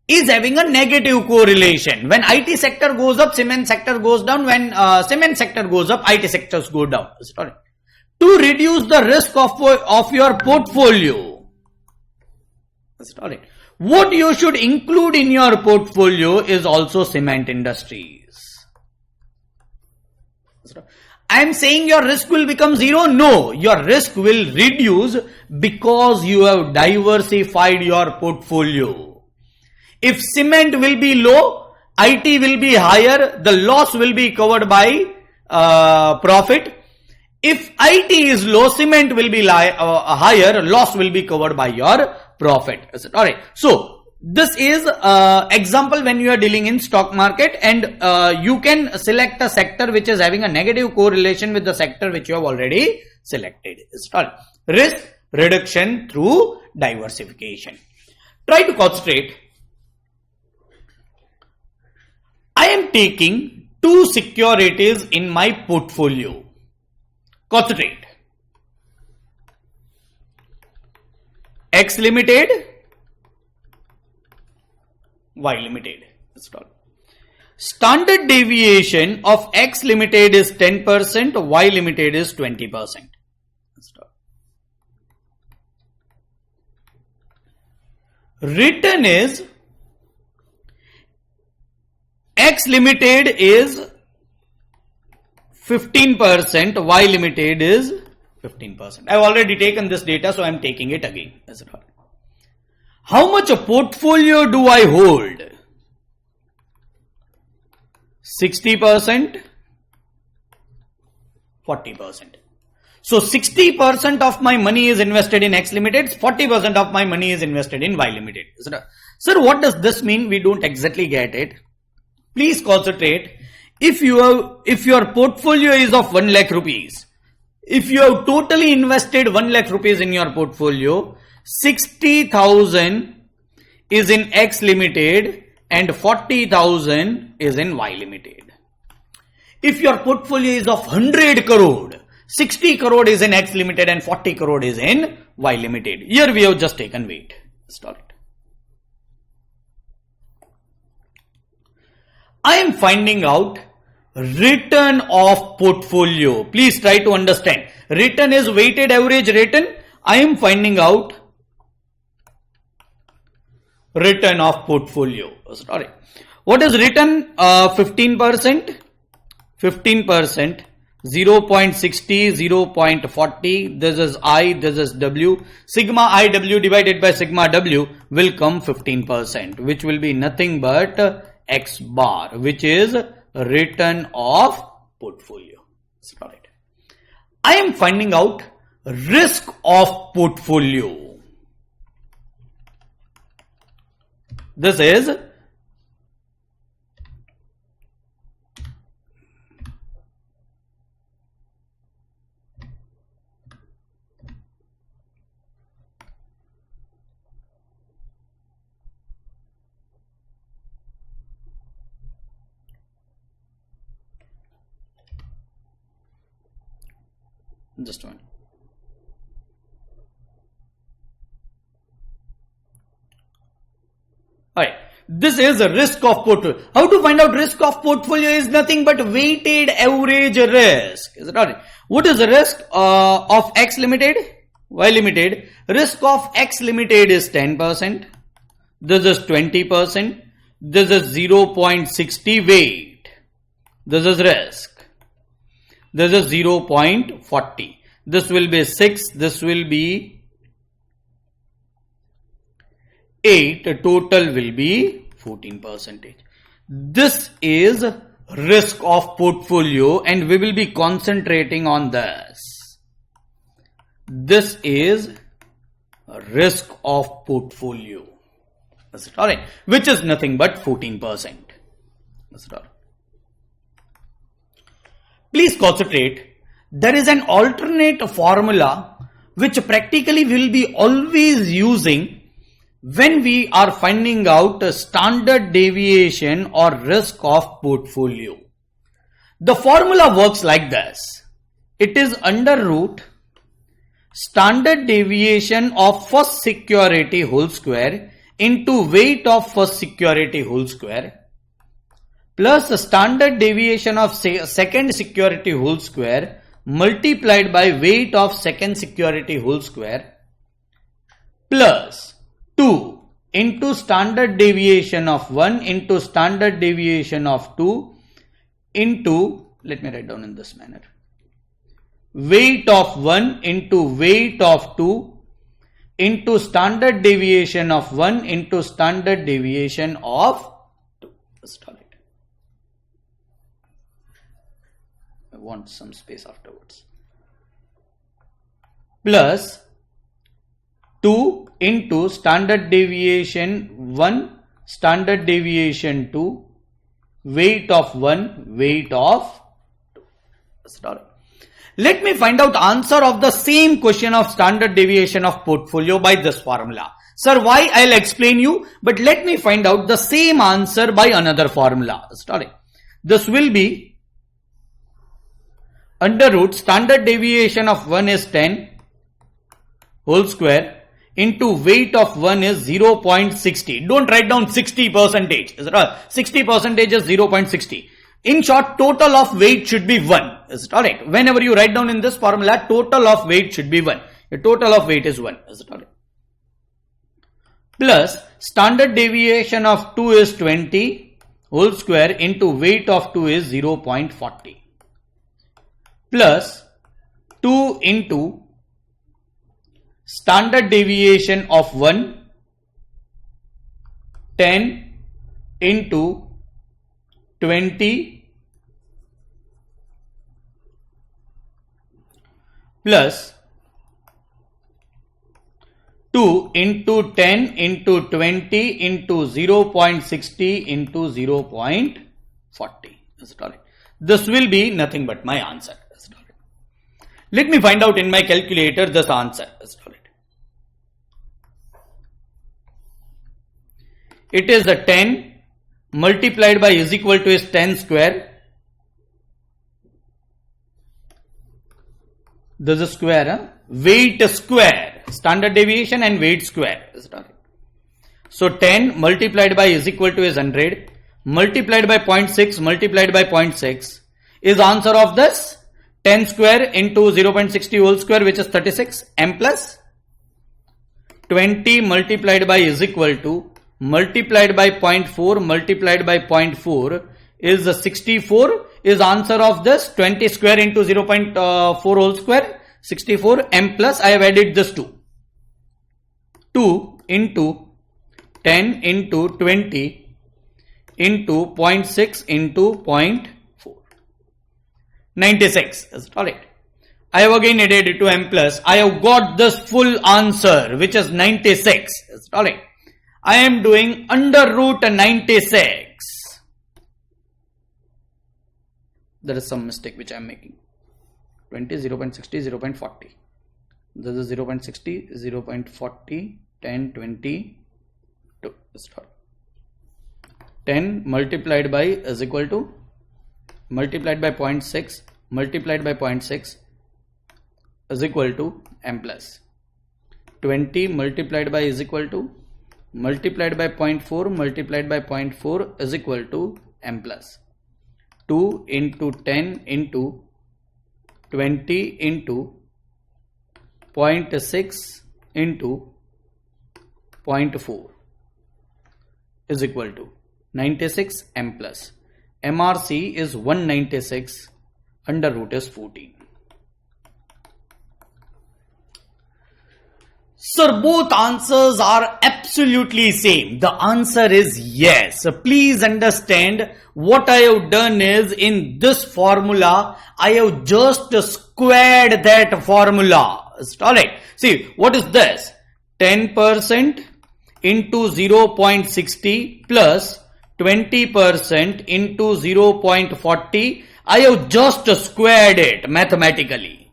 is having a negative correlation. When IT sector goes up, cement sector goes down. When cement sector goes up, IT sectors go down. Sorry. To reduce the risk of your portfolio, sorry, what you should include in your portfolio is also cement industries. I am saying your risk will become zero. No, your risk will reduce because you have diversified your portfolio. If cement will be low, IT will be higher, the loss will be covered by profit. If IT is low, cement will be higher, loss will be covered by your profit. Alright, so this is example when you are dealing in stock market, and you can select a sector which is having a negative correlation with the sector which you have already selected. Risk reduction through diversification. Try to concentrate. I am taking two securities in my portfolio. Concentrate. X Limited Y limited. Standard deviation of X limited is 10%, Y limited is 20%. Return is X limited is 15%, Y limited is 15%. I have already taken this data, so I am taking it again. How much a portfolio do I hold? 60%, 40%. So 60% of my money is invested in X limited, 40% of my money is invested in Y limited. Sir, what does this mean? We don't exactly get it. Please concentrate. If your portfolio is of 1 lakh rupees, if you have totally invested 1 lakh rupees in your portfolio, 60,000 is in X limited and 40,000 is in Y limited. If your portfolio is of 100 crore, 60 crore is in X limited and 40 crore is in Y limited. Here we have just taken weight. Start it. I am finding out return of portfolio. Please try to understand. Return is weighted average return. I am finding out return of portfolio. Sorry. What is return? 15%. 15%. 0.60, 0.40. This is I, this is W. Sigma IW divided by sigma W will come 15%, which will be nothing but X bar, which is return of portfolio. Right. I am finding out risk of portfolio. This is just one. Alright, this is a risk of portfolio. How to find out risk of portfolio is nothing but weighted average risk. Is it alright? What is the risk of X limited? Y limited. Risk of X limited is 10%. This is 20%. This is 0.60 weight. This is risk. This is 0.40. This will be 6. This will be 8. Total will be 14%. This is risk of portfolio and we will be concentrating on this. This is risk of portfolio. That's it. Alright. Which is nothing but 14%. That's it. All right. Please concentrate. There is an alternate formula which practically will be always using when we are finding out a standard deviation or risk of portfolio. The formula works like this. It is under root standard deviation of first security whole square into weight of first security whole square plus the standard deviation of second security whole square multiplied by weight of second security whole square plus 2 into standard deviation of 1 into standard deviation of 2 into, let me write down in this manner, weight of 1 into weight of 2 into standard deviation of 1 into standard deviation of 2. Start it. I want some space afterwards. Plus 2 into standard deviation 1, standard deviation 2, weight of 1, weight of 2. Start it. Let me find out answer of the same question of standard deviation of portfolio by this formula. Sir, why? I'll explain you, but let me find out the same answer by another formula. Start it. This will be under root standard deviation of 1 is 10 whole square into weight of 1 is 0.60. Don't write down 60%. Is it all? 60% is 0.60. In short, total of weight should be 1. Is it alright? Whenever you write down in this formula, total of weight should be 1. The total of weight is 1. Is it alright? Plus standard deviation of 2 is 20 whole square into weight of 2 is 0.40. Plus 2 into standard deviation of 1, 10 into 20 plus 2 into 10 into 20 into 0.60 into 0.40. Is it alright? This will be nothing but my answer. Is it alright? Let me find out in my calculator this answer. Is it alright? It is a 10 multiplied by is equal to is 10 square. This is square, huh? Weight square, standard deviation and weight square. Is it alright? So 10 multiplied by is equal to is 100 multiplied by 0.6 multiplied by 0.6 is answer of this 10 square into 0.60 whole square, which is 36 m plus 20 multiplied by is equal to multiplied by 0.4 multiplied by 0.4 is 64 is answer of this 20 square into 0.4 whole square 64 m plus I have added this 2 into 10 into 20 into 0.6 into 0.4 96. Is it alright? I have again added 2 m plus. I have got this full answer which is 96. Is it alright? I am doing under root 96. There is some mistake which I am making. 20, 0.60, 0.40. This is 0.60, 0.40, 10, 20, 2. 10 multiplied by is equal to multiplied by 0.6 multiplied by 0.6 is equal to m plus 20 multiplied by is equal to multiplied by 0.4 multiplied by 0.4 is equal to m plus 2 into 10 into 20 into 0.6 into 0.4 is equal to 96 m plus MRC is 196 under root is 14. Sir, both answers are absolutely same. The answer is yes. Please understand what I have done is in this formula, I have just squared that formula. Alright. See, what is this? 10% into 0.60 plus 20% into 0.40. I have just squared it mathematically.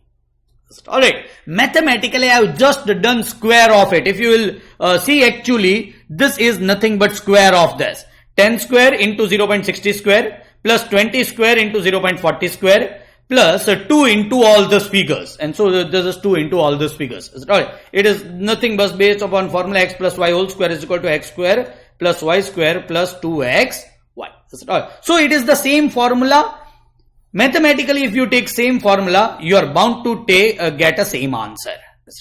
Alright, mathematically I have just done square of it. If you will see, actually this is nothing but square of this. 10 square into 0.60 square plus 20 square into 0.40 square plus 2 into all these figures. And so this is 2 into all these figures. Alright, it is nothing but based upon formula x plus y whole square is equal to x square plus y square plus 2xy. So it is the same formula. Mathematically, if you take same formula, you are bound to get a same answer.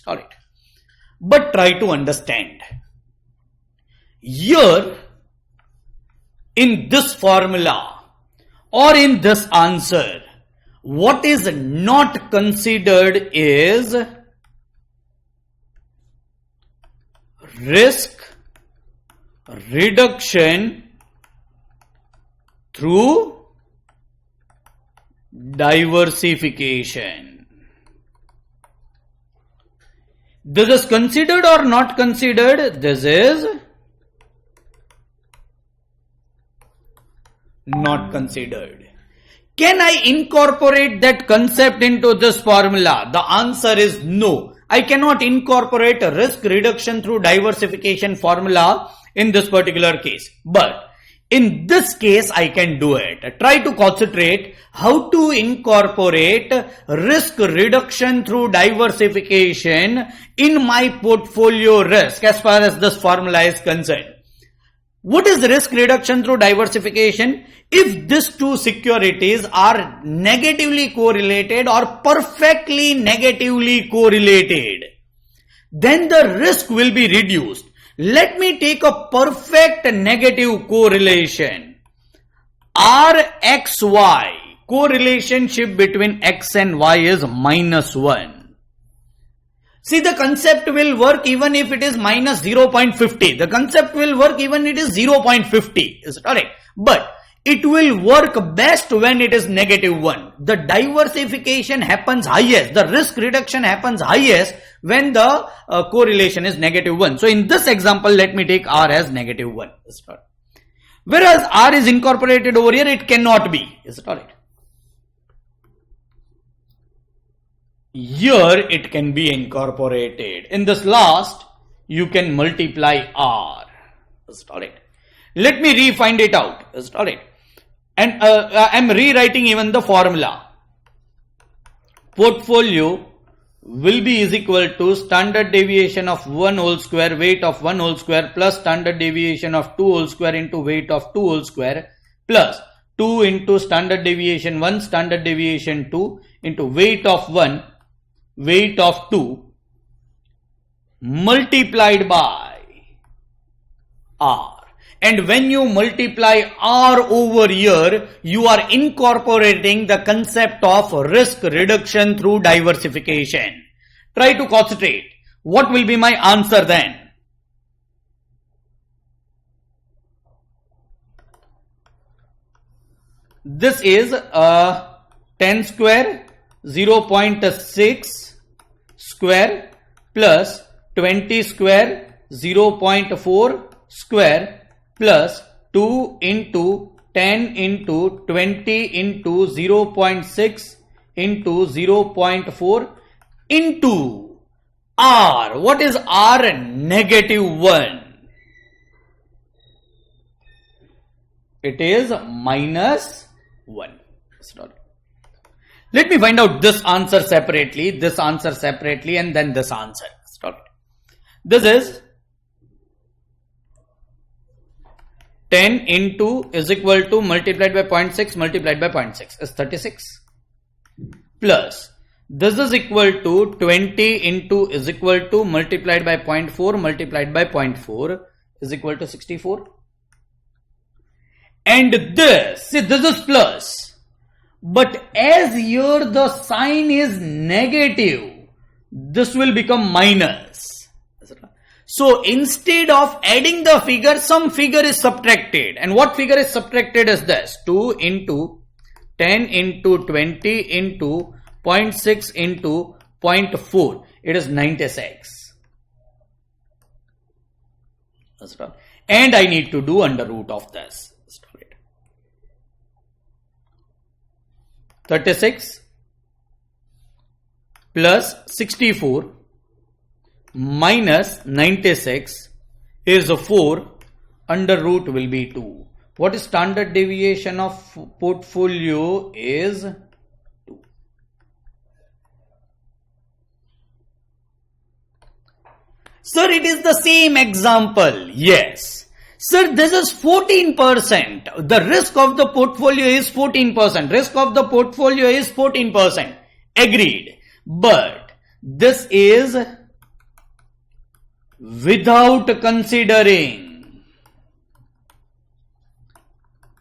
Alright. But try to understand. Here, in this formula or in this answer, what is not considered is risk reduction through diversification. This is considered or not considered? This is not considered. Can I incorporate that concept into this formula? The answer is no. I cannot incorporate a risk reduction through diversification formula in this particular case. But In this case, I can do it. Try to concentrate how to incorporate risk reduction through diversification in my portfolio risk as far as this formula is concerned. What is risk reduction through diversification? If these two securities are negatively correlated or perfectly negatively correlated, then the risk will be reduced. Let me take a perfect negative correlation. RXY, correlationship between X and Y is -1. See, the concept will work even if it is minus 0.50. The concept will work even if it is 0.50. Is it alright? But it will work best when it is -1. The diversification happens highest. The risk reduction happens highest when the correlation is -1. So in this example, let me take R as -1. Is it alright? Whereas R is incorporated over here, it cannot be. Is it alright? Here it can be incorporated. In this last, you can multiply R. Is it alright? Let me re-find it out. Is it alright? And I'm rewriting even the formula. Portfolio will be is equal to standard deviation of 1 whole square, weight of 1 whole square, plus standard deviation of 2 whole square into weight of 2 whole square, plus 2 into standard deviation 1, standard deviation 2 into weight of 1, weight of 2 multiplied by R. And when you multiply R over here, you are incorporating the concept of risk reduction through diversification. Try to concentrate. What will be my answer then? This is 10 square, 0.6 square plus 20 square, 0.4 square plus 2 into 10 into 20 into 0.6 into 0.4 into R. What is R? -1. It is -1. Let me find out this answer separately, and then this answer. This is 10 into is equal to multiplied by 0.6 multiplied by 0.6 is 36, plus this is equal to 20 into is equal to multiplied by 0.4 multiplied by 0.4 is equal to 64, and this is plus, but as here the sign is negative, this will become minus. So instead of adding the figure, some figure is subtracted. And what figure is subtracted is this? 2 into 10 into 20 into 0.6 into 0.4. It is 96. And I need to do under root of this. 36 plus 64 minus 96 is 4, under root will be 2. What is standard deviation of portfolio is 2. Sir, it is the same example. Yes. Sir, this is 14%. The risk of the portfolio is 14%. Risk of the portfolio is 14%. Agreed. But this is without considering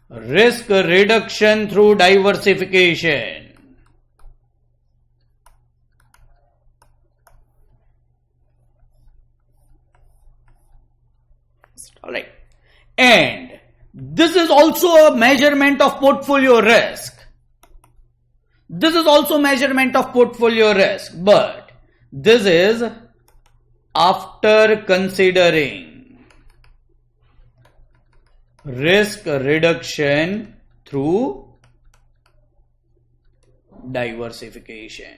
risk reduction through diversification. Alright. And this is also a measurement of portfolio risk. This is also measurement of portfolio risk, but this is after considering risk reduction through diversification.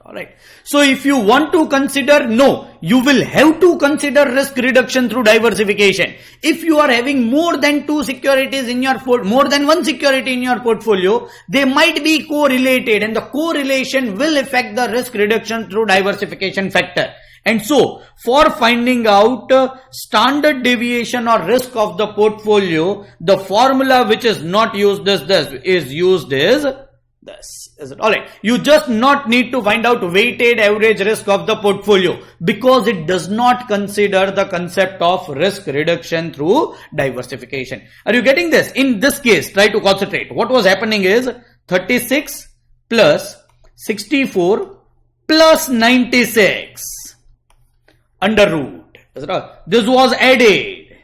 Alright. So if you want to consider, no, you will have to consider risk reduction through diversification. If you are having more than two securities in your more than one security in your portfolio, they might be correlated, and the correlation will affect the risk reduction through diversification factor. And so, for finding out standard deviation or risk of the portfolio, the formula which is not used is this, is used is this. Is it alright? You just not need to find out weighted average risk of the portfolio, because it does not consider the concept of risk reduction through diversification. Are you getting this? In this case, try to concentrate. What was happening is 36 plus 64 plus 96 under root. Is it right? This was added.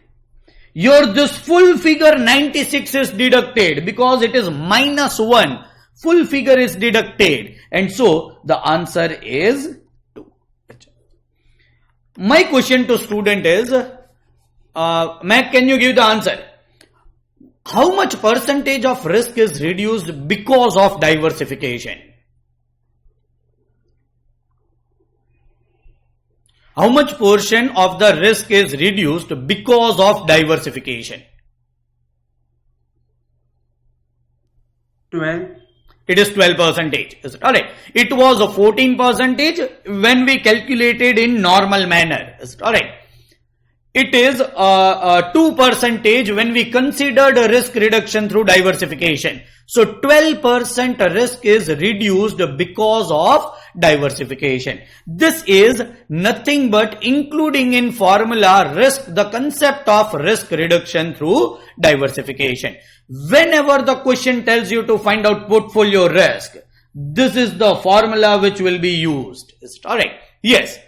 This full figure 96 is deducted because it is minus 1. Full figure is deducted, and so the answer is 2. My question to student is, Mac, can you give the answer? How much percentage of risk is reduced because of diversification? How much portion of the risk is reduced because of diversification? 12. It is 12%. Is it alright? It was a 14% when we calculated in normal manner. Is it alright? It is 2% when we considered a risk reduction through diversification. So 12% risk is reduced because of diversification. This is nothing but including in formula risk, the concept of risk reduction through diversification. Whenever the question tells you to find out portfolio risk, this is the formula which will be used. Is it alright? Yes.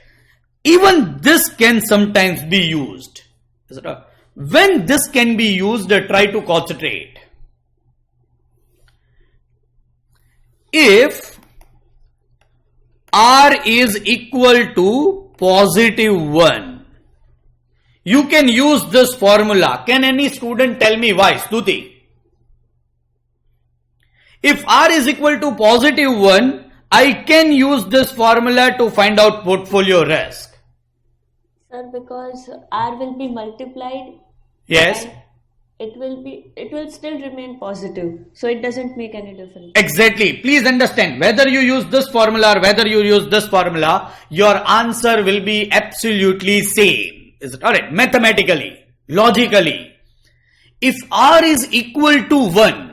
Even this can sometimes be used. Is it alright? When this can be used, try to concentrate. If R is equal to positive 1, you can use this formula. Can any student tell me why? Stuti. If R is equal to positive 1, I can use this formula to find out portfolio risk. Sir, because R will be multiplied. Yes. It will still remain positive. So it doesn't make any difference. Exactly. Please understand, whether you use this formula or whether you use this formula, your answer will be absolutely same. Is it alright? Mathematically, logically. If R is equal to 1,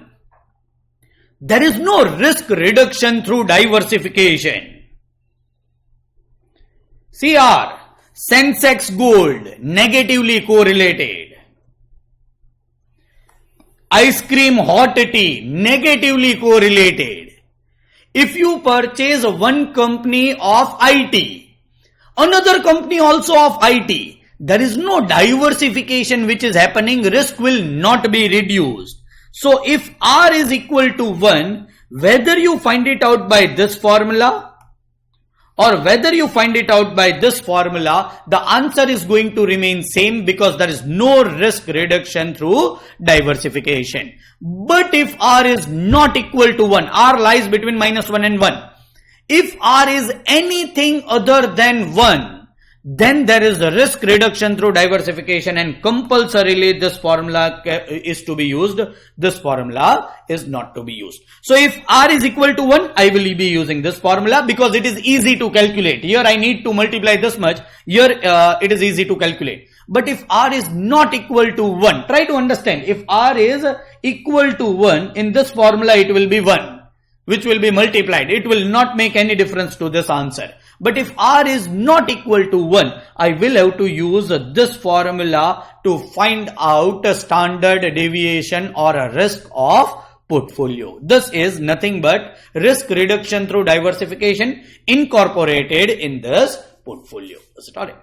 there is no risk reduction through diversification. CR, Sensex Gold, negatively correlated. Ice cream hot tea, negatively correlated. If you purchase one company of IT, another company also of IT, there is no diversification which is happening, risk will not be reduced. So if R is equal to 1, whether you find it out by this formula or whether you find it out by this formula, the answer is going to remain same because there is no risk reduction through diversification. But if R is not equal to 1, R lies between minus 1 and 1. If R is anything other than 1, then there is a risk reduction through diversification, and compulsorily this formula is to be used. This formula is not to be used. So if R is equal to 1, I will be using this formula because it is easy to calculate. Here I need to multiply this much. Here it is easy to calculate. But if R is not equal to 1, try to understand. If R is equal to 1, in this formula it will be 1, which will be multiplied. It will not make any difference to this answer. But if R is not equal to 1, I will have to use this formula to find out a standard deviation or a risk of portfolio. This is nothing but risk reduction through diversification incorporated in this portfolio. Is it alright?